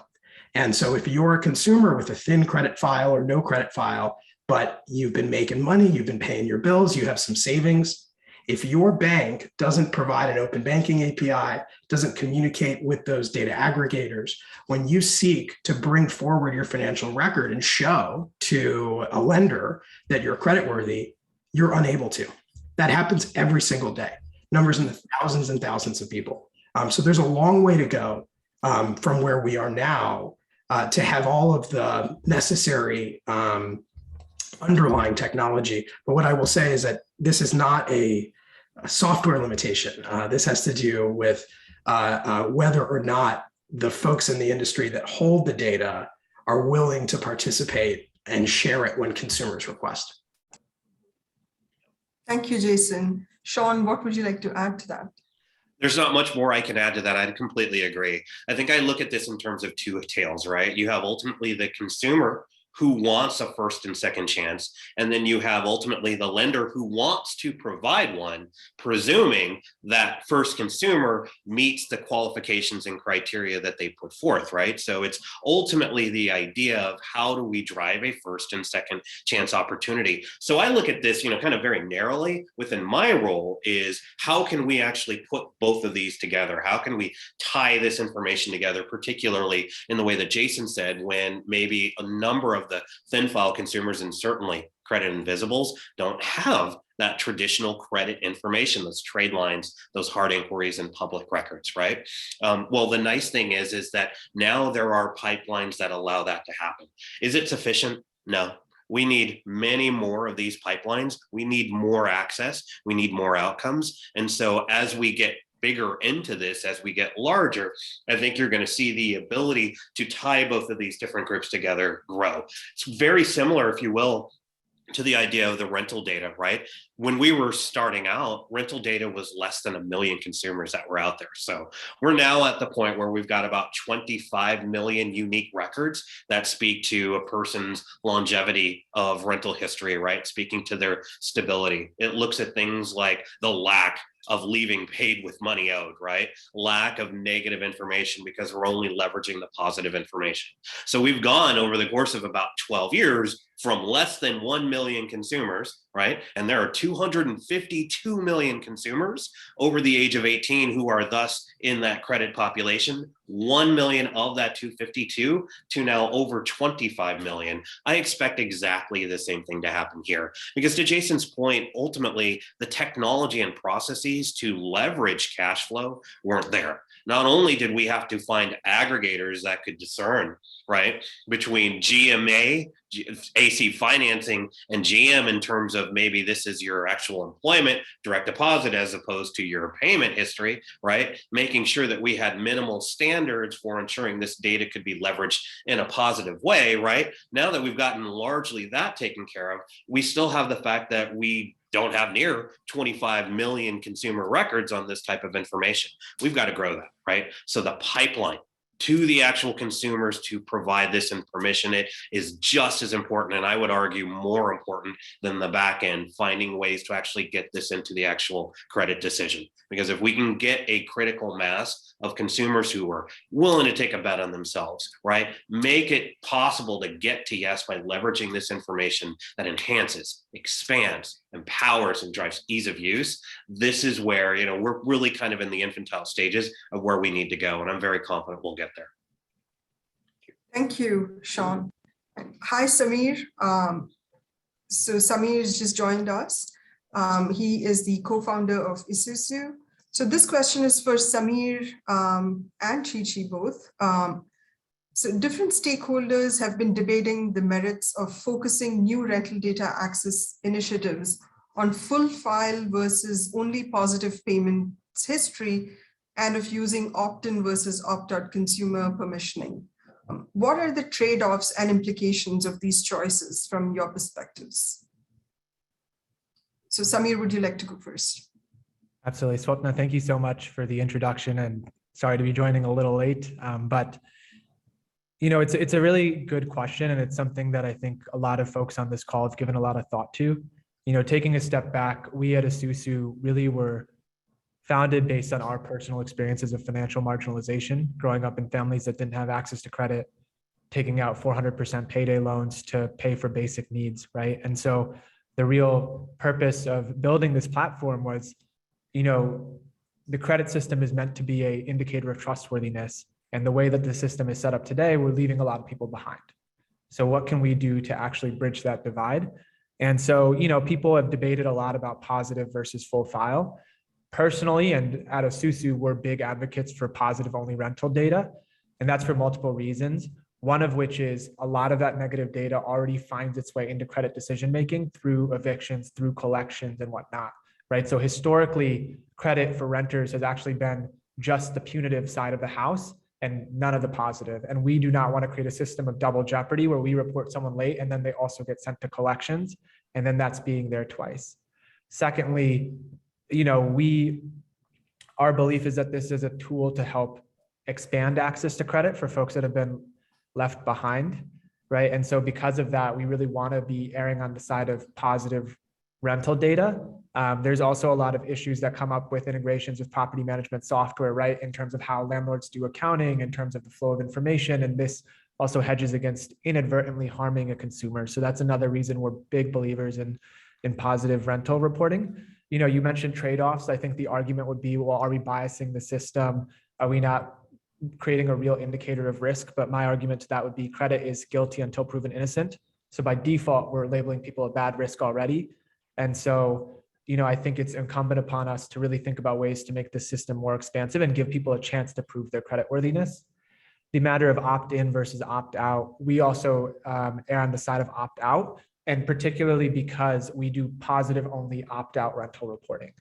And so if you're a consumer with a thin credit file or no credit file, but you've been making money, you've been paying your bills, you have some savings, if your bank doesn't provide an open banking API, doesn't communicate with those data aggregators, when you seek to bring forward your financial record and show to a lender that you're creditworthy, you're unable to. That happens every single day, numbers in the thousands and thousands of people. So there's a long way to go from where we are now to have all of the necessary underlying technology. But what I will say is that this is not a software limitation. This has to do with whether or not the folks in the industry that hold the data are willing to participate and share it when consumers request. Thank you, Jason. Sean, what would you like to add to that? There's not much more I can add to that. I completely agree. I think I look at this in terms of two tails, right? You have ultimately the consumer who wants a first and second chance. And then you have ultimately the lender who wants to provide one, presuming that first consumer meets the qualifications and criteria that they put forth, right? So it's ultimately the idea of how do we drive a first and second chance opportunity. So I look at this, kind of very narrowly within my role is how can we actually put both of these together? How can we tie this information together, particularly in the way that Jason said, when maybe a number of the thin file consumers and certainly credit invisibles don't have that traditional credit information, those trade lines, those hard inquiries and public records, right? Well, the nice thing is that now there are pipelines that allow that to happen. Is it sufficient? No. We need many more of these pipelines. We need more access. We need more outcomes. And so as we get bigger into this, as we get larger, I think you're going to see the ability to tie both of these different groups together grow. It's very similar, if you will, to the idea of the rental data, right? When we were starting out, rental data was less than 1 million consumers that were out there. So we're now at the point where we've got about 25 million unique records that speak to a person's longevity of rental history, right? Speaking to their stability. It looks at things like the lack of leaving paid with money owed, right? Lack of negative information because we're only leveraging the positive information. So we've gone over the course of about 12 years from less than 1 million consumers, right? And there are 252 million consumers over the age of 18 who are thus in that credit population. 1 million of that 252 to now over 25 million. I expect exactly the same thing to happen here. Because to Jason's point, ultimately, the technology and processes to leverage cash flow weren't there. Not only did we have to find aggregators that could discern, right, between GMA, AC financing, and GM in terms of maybe this is your actual employment direct deposit as opposed to your payment history, right? Making sure that we had minimal standards for ensuring this data could be leveraged in a positive way, right? Now that we've gotten largely that taken care of, we still have the fact that we don't have near 25 million consumer records on this type of information. We've got to grow that, right? So the pipeline to the actual consumers to provide this and permission it is just as important, and I would argue more important than the back end, finding ways to actually get this into the actual credit decision. Because if we can get a critical mass of consumers who are willing to take a bet on themselves, right? Make it possible to get to yes by leveraging this information that enhances, expands, empowers, and drives ease of use. This is where, we're really kind of in the infantile stages of where we need to go. And I'm very confident we'll get there. Thank you, Sean. Hi, Samir. So Samir has just joined us. He is the co-founder of Isuzu. So this question is for Samir and Chi-Chi both. So different stakeholders have been debating the merits of focusing new rental data access initiatives on full file versus only positive payments history, and of using opt-in versus opt-out consumer permissioning. What are the trade-offs and implications of these choices from your perspectives? So Samir, would you like to go first? Absolutely. Swapna, thank you so much for the introduction, and sorry to be joining a little late, but you know, it's a really good question, and it's something that I think a lot of folks on this call have given a lot of thought to. You know, taking a step back, we at Isuzu really were founded based on our personal experiences of financial marginalization, growing up in families that didn't have access to credit, taking out 400% payday loans to pay for basic needs, right? And so the real purpose of building this platform was, you know, the credit system is meant to be an indicator of trustworthiness. And the way that the system is set up today, we're leaving a lot of people behind. So what can we do to actually bridge that divide? And so, you know, people have debated a lot about positive versus full file. Personally, and at Isuzu, we're big advocates for positive only rental data. And that's for multiple reasons. One of which is a lot of that negative data already finds its way into credit decision-making through evictions, through collections and whatnot, right? So historically, credit for renters has actually been just the punitive side of the house and none of the positive. And we do not want to create a system of double jeopardy where we report someone late and then they also get sent to collections. And then that's being there twice. Secondly, you know, our belief is that this is a tool to help expand access to credit for folks that have been left behind, right? And so because of that, we really want to be erring on the side of positive rental data. There's also a lot of issues that come up with integrations with property management software, right? In terms of how landlords do accounting, in terms of the flow of information. And this also hedges against inadvertently harming a consumer. So that's another reason we're big believers in positive rental reporting. You know, you mentioned trade-offs. I think the argument would be, well, are we biasing the system? Are we not creating a real indicator of risk? But my argument to that would be credit is guilty until proven innocent. So by default, we're labeling people a bad risk already. And so, you know, I think it's incumbent upon us to really think about ways to make the system more expansive and give people a chance to prove their creditworthiness. The matter of opt-in versus opt-out, we also err on the side of opt-out, and particularly because we do positive only opt-out rental reporting.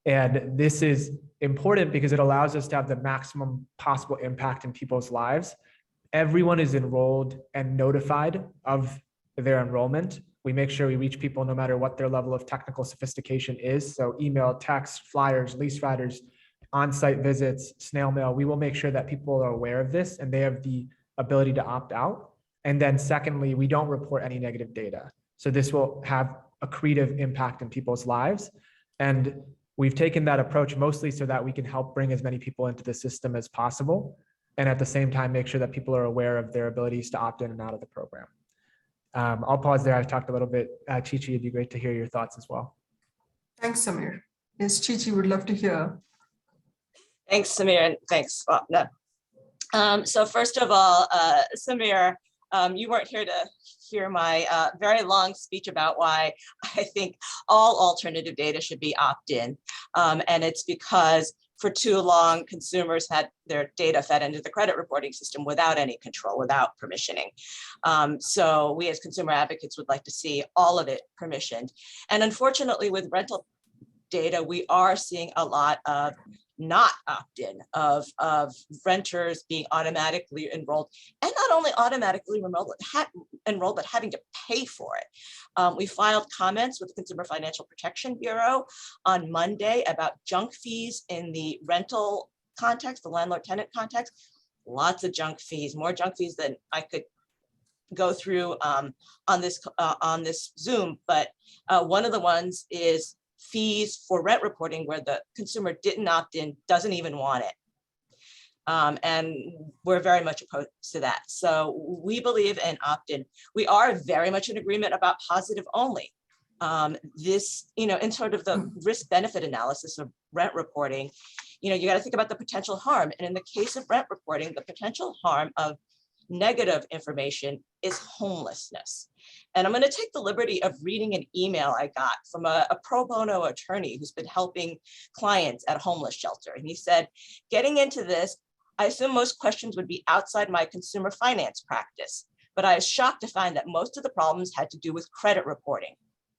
And this is important because it allows us to have the maximum possible impact in people's lives. Everyone is enrolled and notified of their enrollment. We make sure we reach people no matter what their level of technical sophistication is. So email, text, flyers, lease riders, on-site visits, snail mail. We will make sure that people are aware of this and they have the ability to opt out. And then secondly, we don't report any negative data. So this will have accretive impact in people's lives. And we've taken that approach mostly so that we can help bring as many people into the system as possible. And at the same time, make sure that people are aware of their abilities to opt in and out of the program. I'll pause there. I've talked a little bit. Chi-Chi, it'd be great to hear your thoughts as well. Thanks, Samir. Yes, Chi-Chi would love to hear. Thanks, Samir, and thanks, Swapna. So first of all, Samir, you weren't here to hear my very long speech about why I think all alternative data should be opt-in. And it's because for too long, consumers had their data fed into the credit reporting system without any control, without permissioning. So we as consumer advocates would like to see all of it permissioned. And unfortunately, with rental data, we are seeing a lot of not opt-in, of renters being automatically enrolled, and not only automatically enrolled, but having to pay for it. We filed comments with the Consumer Financial Protection Bureau on Monday about junk fees in the rental context, the landlord-tenant context. Lots of junk fees, more junk fees than I could go through on this Zoom, but one of the ones is fees for rent reporting where the consumer didn't opt in, doesn't even want it. And we're very much opposed to that. So we believe in opt-in. We are very much in agreement about positive only. This, in sort of the risk benefit analysis of rent reporting, you got to think about the potential harm. And in the case of rent reporting, the potential harm of negative information is homelessness. And I'm going to take the liberty of reading an email I got from a pro bono attorney who's been helping clients at a homeless shelter. And he said, getting into this, I assume most questions would be outside my consumer finance practice, but I was shocked to find that most of the problems had to do with credit reporting,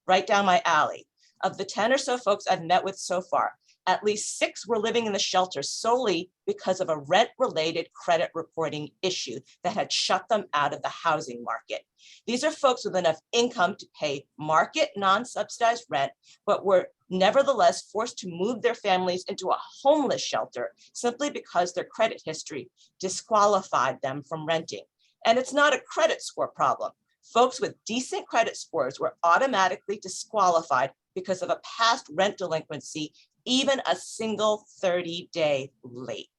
right down my alley. Of the 10 or so folks I've met with so far, at least 6 were living in the shelter solely because of a rent-related credit reporting issue that had shut them out of the housing market. These are folks with enough income to pay market non-subsidized rent, but were nevertheless forced to move their families into a homeless shelter simply because their credit history disqualified them from renting. And it's not a credit score problem. Folks with decent credit scores were automatically disqualified because of a past rent delinquency, even a single 30-day late.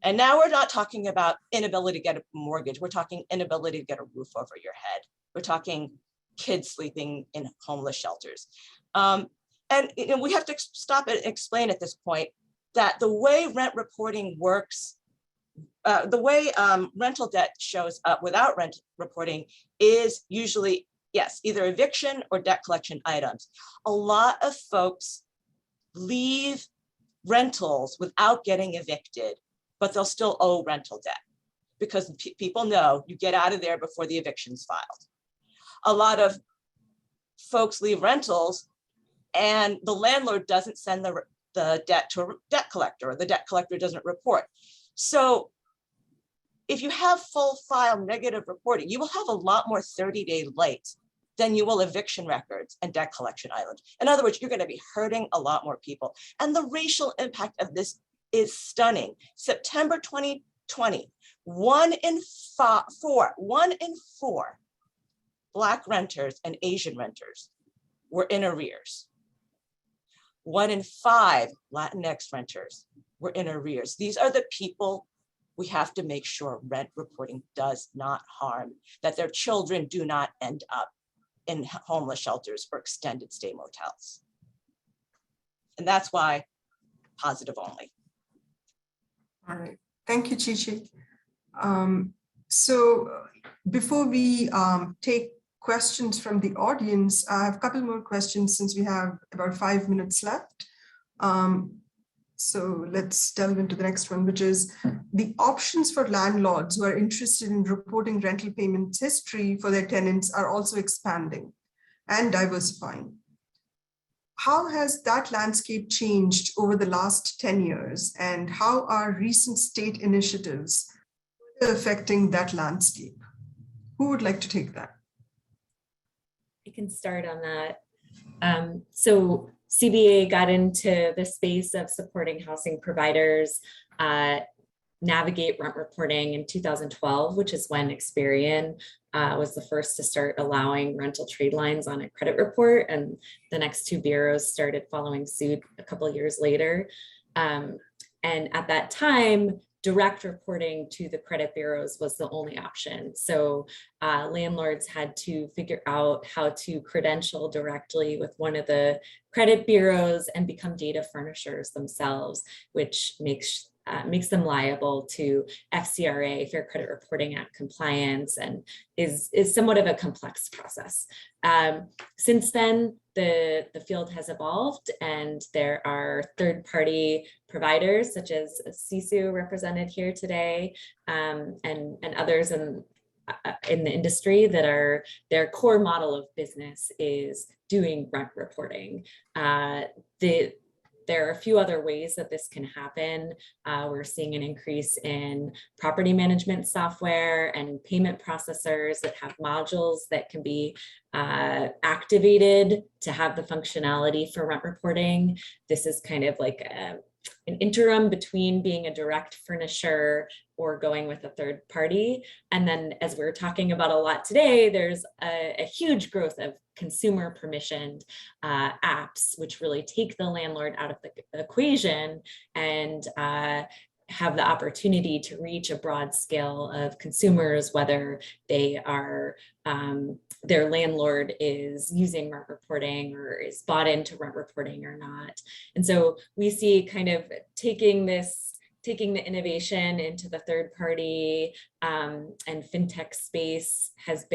And now we're not talking about inability to get a mortgage. We're talking inability to get a roof over your head. We're talking kids sleeping in homeless shelters. And we have to stop and explain at this point that the way rent reporting works, the way rental debt shows up without rent reporting is usually, yes, either eviction or debt collection items. A lot of folks leave rentals without getting evicted, but they'll still owe rental debt because people know you get out of there before the eviction's filed. A lot of folks leave rentals and the landlord doesn't send the debt to a debt collector, or the debt collector doesn't report. So if you have full file negative reporting, you will have a lot more 30-day late than you will eviction records and debt collection items. In other words, you're going to be hurting a lot more people. And the racial impact of this is stunning. September 2020, 1 in 4 Black renters and Asian renters were in arrears. 1 in 5 Latinx renters were in arrears. These are the people we have to make sure rent reporting does not harm, that their children do not end up in homeless shelters or extended stay motels. And that's why positive only. All right, thank you, Chi-Chi. So before we take questions from the audience, I have a couple more questions since we have about 5 minutes left. So let's delve into the next one, which is the options for landlords who are interested in reporting rental payments history for their tenants are also expanding and diversifying. How has that landscape changed over the last 10 years, and how are recent state initiatives affecting that landscape? Who would like to take that? I can start on that. So CBA got into the space of supporting housing providers navigate rent reporting in 2012, which is when Experian was the first to start allowing rental trade lines on a credit report, and the next 2 bureaus started following suit a couple of years later. And at that time, direct reporting to the credit bureaus was the only option. So landlords had to figure out how to credential directly with one of the credit bureaus and become data furnishers themselves, which makes them liable to FCRA, Fair Credit Reporting Act compliance, and is somewhat of a complex process. Since then, the field has evolved, and there are third-party providers such as CISU represented here today, and others in the industry that are, their core model of business is doing rent reporting. There are a few other ways that this can happen. We're seeing an increase in property management software and payment processors that have modules that can be activated to have the functionality for rent reporting. This is kind of like an interim between being a direct furnisher or going with a third party. And then, as we're talking about a lot today, there's a huge growth of consumer permissioned apps, which really take the landlord out of the equation and have the opportunity to reach a broad scale of consumers, whether they are their landlord is using rent reporting or is bought into rent reporting or not. And so we see kind of taking this taking the innovation into the third party and fintech space has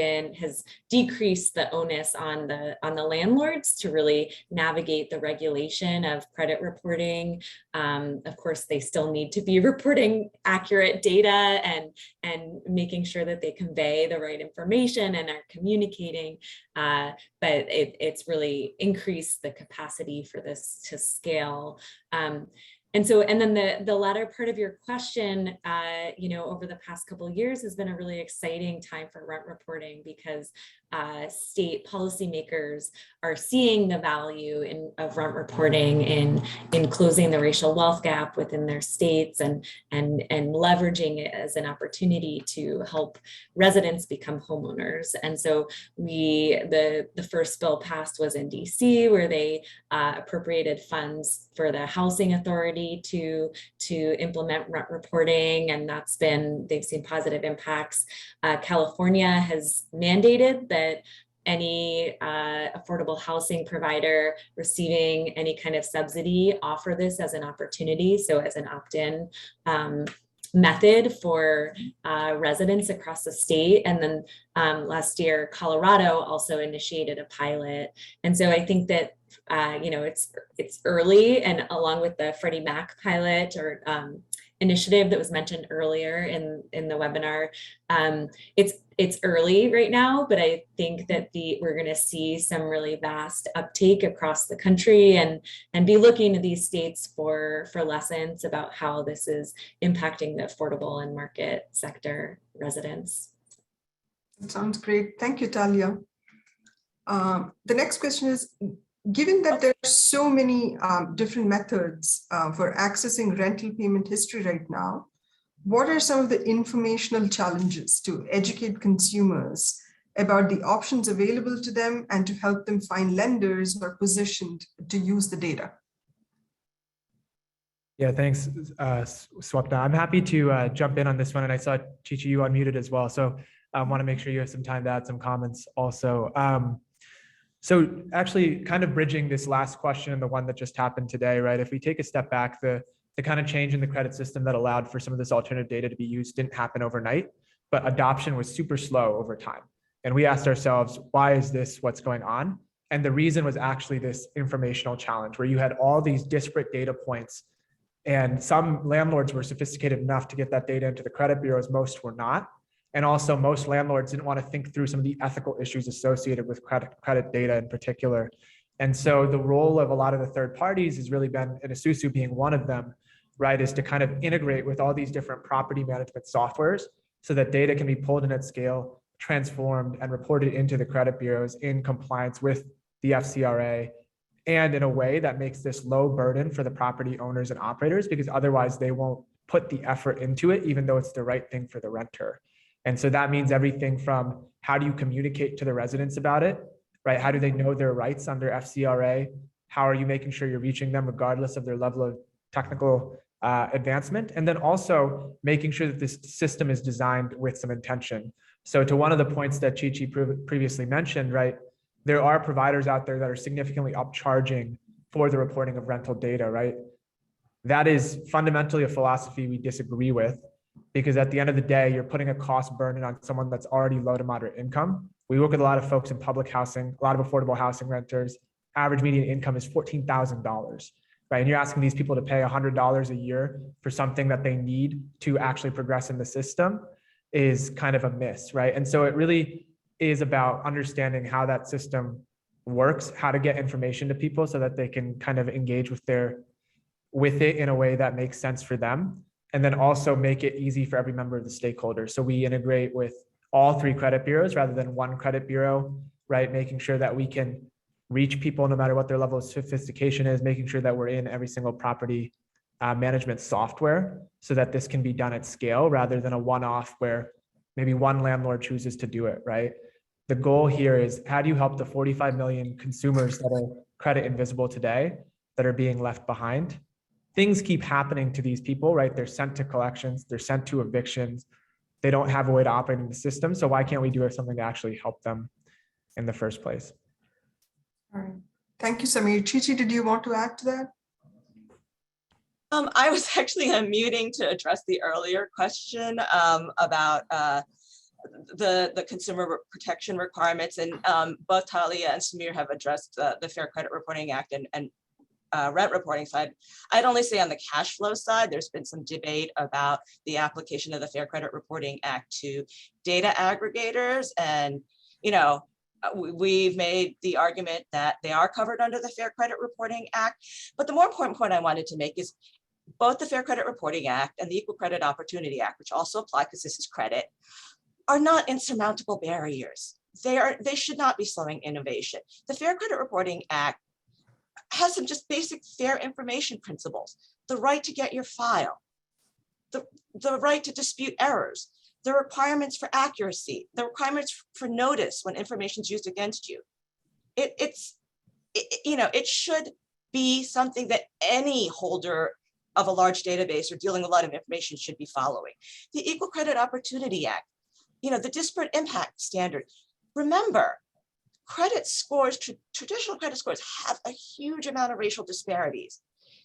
decreased the onus on the landlords to really navigate the regulation of credit reporting. Of course, they still need to be reporting accurate data and making sure that they convey the right information and are communicating. But it's really increased the capacity for this to scale. And then the latter part of your question, over the past couple of years has been a really exciting time for rent reporting because state policymakers are seeing the value of rent reporting in closing the racial wealth gap within their states and leveraging it as an opportunity to help residents become homeowners. And so the first bill passed was in DC, where they appropriated funds for the housing authority to implement rent reporting, and they've seen positive impacts. California has mandated that any affordable housing provider receiving any kind of subsidy offer this as an opportunity, so as an opt-in method for residents across the state. And then last year, Colorado also initiated a pilot. And so I think that it's early, and along with the Freddie Mac pilot or initiative that was mentioned earlier in the webinar, it's early right now, but I think that we're going to see some really vast uptake across the country and be looking to these states for lessons about how this is impacting the affordable and market sector residents. That sounds great. Thank you, Talia. The next question is, given that there are so many different methods for accessing rental payment history right now, what are some of the informational challenges to educate consumers about the options available to them and to help them find lenders who are positioned to use the data? Yeah, thanks, Swapna. I'm happy to jump in on this one. And I saw, Chichi, you unmuted as well. So I want to make sure you have some time to add some comments also. So actually kind of bridging this last question and the one that just happened today, right? If we take a step back, the kind of change in the credit system that allowed for some of this alternative data to be used didn't happen overnight, but adoption was super slow over time. And we asked ourselves, why is this what's going on? And the reason was actually this informational challenge where you had all these disparate data points, and some landlords were sophisticated enough to get that data into the credit bureaus, most were not. And also most landlords didn't want to think through some of the ethical issues associated with credit data in particular. And so the role of a lot of the third parties has really been, and Isusu being one of them, right, is to kind of integrate with all these different property management softwares so that data can be pulled in at scale, transformed, and reported into the credit bureaus in compliance with the FCRA, and in a way that makes this low burden for the property owners and operators, because otherwise they won't put the effort into it, even though it's the right thing for the renter. And so that means everything from how do you communicate to the residents about it, right? How do they know their rights under FCRA? How are you making sure you're reaching them regardless of their level of technical advancement? And then also making sure that this system is designed with some intention. So to one of the points that Chichi previously mentioned, right? There are providers out there that are significantly upcharging for the reporting of rental data, right? That is fundamentally a philosophy we disagree with, because at the end of the day, you're putting a cost burden on someone that's already low to moderate income. We work with a lot of folks in public housing, a lot of affordable housing renters. Average median income is $14,000, right? And you're asking these people to pay $100 a year for something that they need to actually progress in the system is kind of a miss, right? And so it really is about understanding how that system works, how to get information to people so that they can kind of engage with it in a way that makes sense for them. And then also make it easy for every member of the stakeholders. So we integrate with all three credit bureaus rather than one credit bureau, right? Making sure that we can reach people no matter what their level of sophistication is, making sure that we're in every single property management software so that this can be done at scale rather than a one-off where maybe one landlord chooses to do it, right? The goal here is how do you help the 45 million consumers that are credit invisible today that are being left behind? Things keep happening to these people, right? They're sent to collections, they're sent to evictions. They don't have a way to operate in the system. So why can't we do something to actually help them in the first place? All right. Thank you, Samir. Chichi, did you want to add to that? I was actually unmuting to address the earlier question about the consumer protection requirements, and both Talia and Samir have addressed the Fair Credit Reporting Act and rent reporting side. I'd only say on the cash flow side, there's been some debate about the application of the Fair Credit Reporting Act to data aggregators, and we've made the argument that they are covered under the Fair Credit Reporting Act. But the more important point I wanted to make is both the Fair Credit Reporting Act and the Equal Credit Opportunity Act, which also apply because this is credit, are not insurmountable barriers. They should not be slowing innovation. The Fair Credit Reporting Act has some just basic fair information principles: the right to get your file, the right to dispute errors, the requirements for accuracy, the requirements for notice when information is used against you. It should be something that any holder of a large database or dealing with a lot of information should be following. The Equal Credit Opportunity Act, the disparate impact standard. Remember, credit scores, traditional credit scores have a huge amount of racial disparities.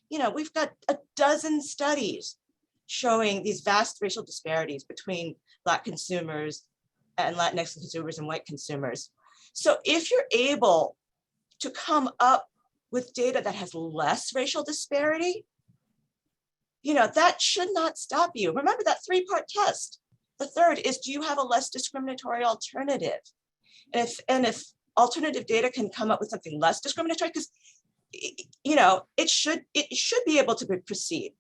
We've got a dozen studies showing these vast racial disparities between Black consumers and Latinx consumers and white consumers. So if you're able to come up with data that has less racial disparity, that should not stop you. Remember that three-part test. The third is, do you have a less discriminatory alternative? And if alternative data can come up with something less discriminatory, because it should be able to proceed.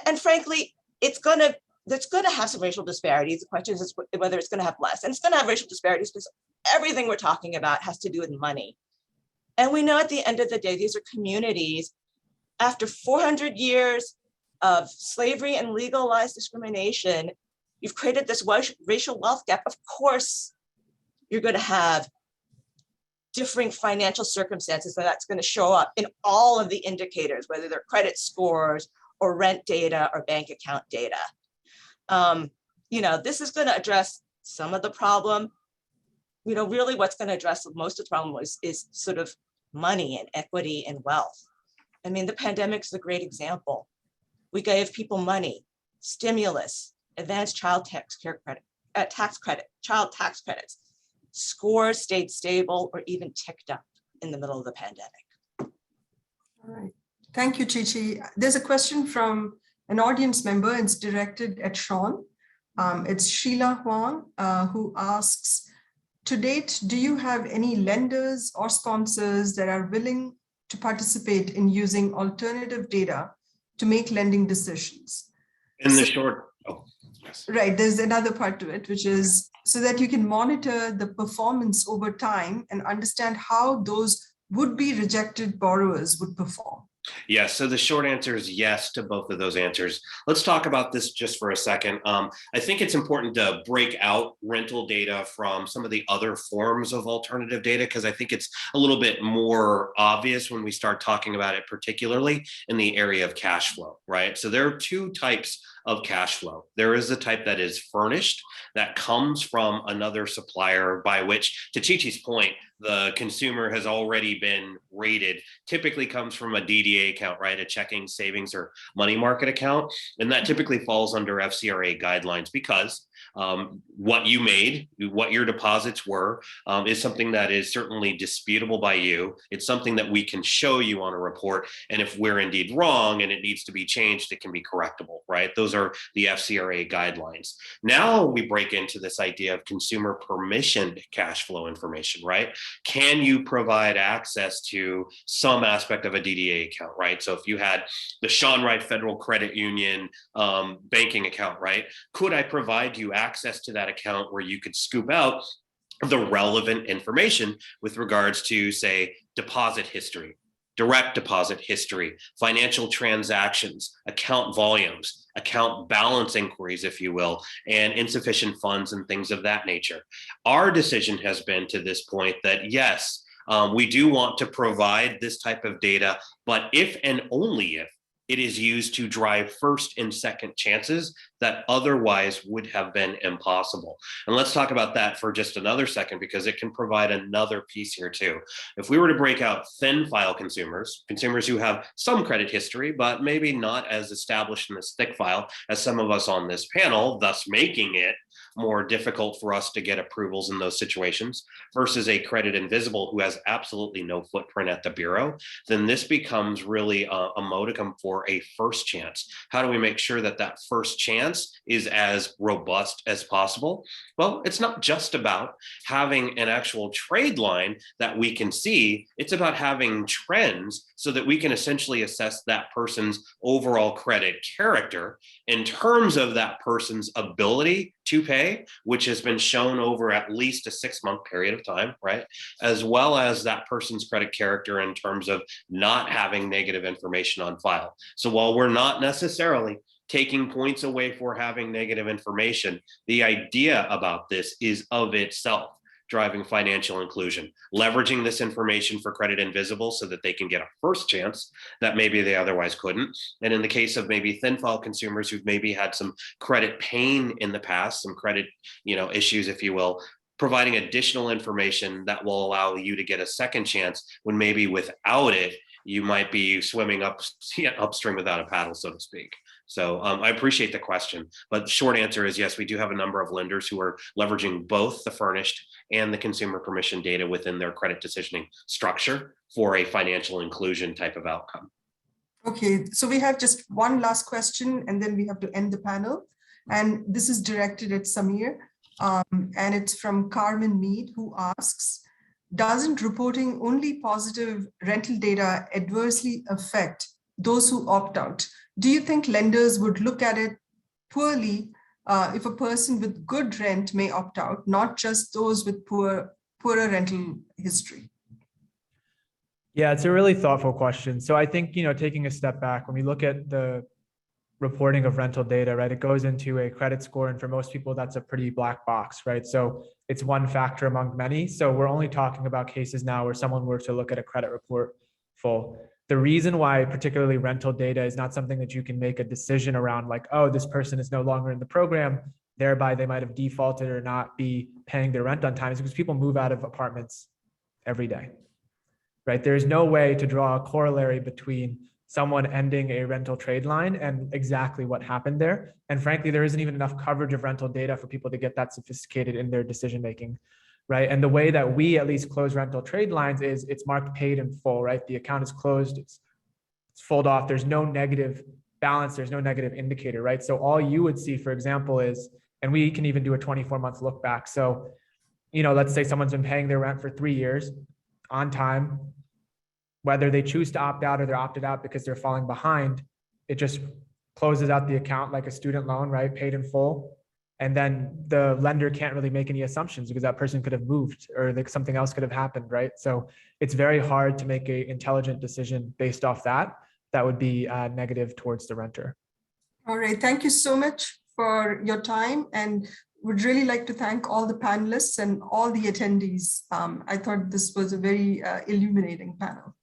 And frankly, it's going to have some racial disparities. The question is whether it's going to have less, and it's going to have racial disparities because everything we're talking about has to do with money. And we know at the end of the day, these are communities after 400 years of slavery and legalized discrimination. You've created this racial wealth gap. Of course, you're going to have differing financial circumstances, and that's going to show up in all of the indicators, whether they're credit scores or rent data or bank account data. This is going to address some of the problem. Really what's going to address most of the problem is sort of money and equity and wealth. I mean, the pandemic is a great example. We gave people money, stimulus, advanced child tax credit, child tax credits. Scores stayed stable or even ticked up in the middle of the pandemic. All right. Thank you, Chichi. There's a question from an audience member. It's directed at Sean. It's Sheila Huang, who asks, to date, do you have any lenders or sponsors that are willing to participate in using alternative data to make lending decisions? Right, there's another part to it, which is so that you can monitor the performance over time and understand how those would-be rejected borrowers would perform. Yes, so the short answer is yes to both of those answers. Let's talk about this just for a second. I think it's important to break out rental data from some of the other forms of alternative data, because I think it's a little bit more obvious when we start talking about it, particularly in the area of cash flow, right? So there are two types of cash flow. There is a type that is furnished, that comes from another supplier, by which, to Chi-Chi's point, the consumer has already been rated, typically comes from a DDA account, right? A checking, savings, or money market account. And that typically falls under FCRA guidelines because what you made, what your deposits were, is something that is certainly disputable by you. It's something that we can show you on a report. And if we're indeed wrong and it needs to be changed, it can be correctable, right? Those are the FCRA guidelines. Now we break into this idea of consumer permissioned cash flow information, right? Can you provide access to some aspect of a DDA account, right? So if you had the Sean Wright Federal Credit Union banking account, right? Could I provide you access to that account where you could scoop out the relevant information with regards to, say, deposit history, direct deposit history, financial transactions, account volumes, account balance inquiries, if you will, and insufficient funds and things of that nature. Our decision has been to this point that yes, we do want to provide this type of data, but if and only it is used to drive first and second chances that otherwise would have been impossible. And let's talk about that for just another second, because it can provide another piece here too. If we were to break out thin file consumers, consumers who have some credit history, but maybe not as established in this thick file as some of us on this panel, thus making it more difficult for us to get approvals in those situations, versus a credit invisible who has absolutely no footprint at the bureau, then this becomes really a modicum for a first chance. How do we make sure that that first chance is as robust as possible? Well, it's not just about having an actual trade line that we can see. It's about having trends so that we can essentially assess that person's overall credit character in terms of that person's ability to pay, which has been shown over at least a 6-month period of time, right? As well as that person's credit character in terms of not having negative information on file. So while we're not necessarily taking points away for having negative information, the idea about this is of itself driving financial inclusion, leveraging this information for credit invisible so that they can get a first chance that maybe they otherwise couldn't. And in the case of maybe thin file consumers who've maybe had some credit pain in the past, some credit, issues, if you will, providing additional information that will allow you to get a second chance when maybe without it, you might be swimming upstream without a paddle, so to speak. So I appreciate the question, but the short answer is yes, we do have a number of lenders who are leveraging both the furnished and the consumer permission data within their credit decisioning structure for a financial inclusion type of outcome. Okay, so we have just one last question and then we have to end the panel. And this is directed at Samir. And it's from Carmen Mead, who asks, doesn't reporting only positive rental data adversely affect those who opt out? Do you think lenders would look at it poorly if a person with good rent may opt out, not just those with poorer rental history? Yeah, it's a really thoughtful question. So I think, taking a step back, when we look at the reporting of rental data, right, it goes into a credit score. And for most people, that's a pretty black box, right? So it's one factor among many. So we're only talking about cases now where someone were to look at a credit report full. The reason why particularly rental data is not something that you can make a decision around, like, oh, this person is no longer in the program, thereby they might have defaulted or not be paying their rent on time, is because people move out of apartments every day, right? There's no way to draw a corollary between someone ending a rental trade line and exactly what happened there. And frankly, there isn't even enough coverage of rental data for people to get that sophisticated in their decision-making, right? And the way that we at least close rental trade lines is it's marked paid in full, right? The account is closed, it's fulled off. There's no negative balance. There's no negative indicator, right? So all you would see, for example, is, and we can even do a 24-month look back. So, let's say someone's been paying their rent for 3 years on time. Whether they choose to opt out or they're opted out because they're falling behind, it just closes out the account like a student loan, right? Paid in full. And then the lender can't really make any assumptions because that person could have moved or something else could have happened, right? So it's very hard to make an intelligent decision based off that. That would be negative towards the renter. All right, thank you so much for your time, and would really like to thank all the panelists and all the attendees. I thought this was a very illuminating panel.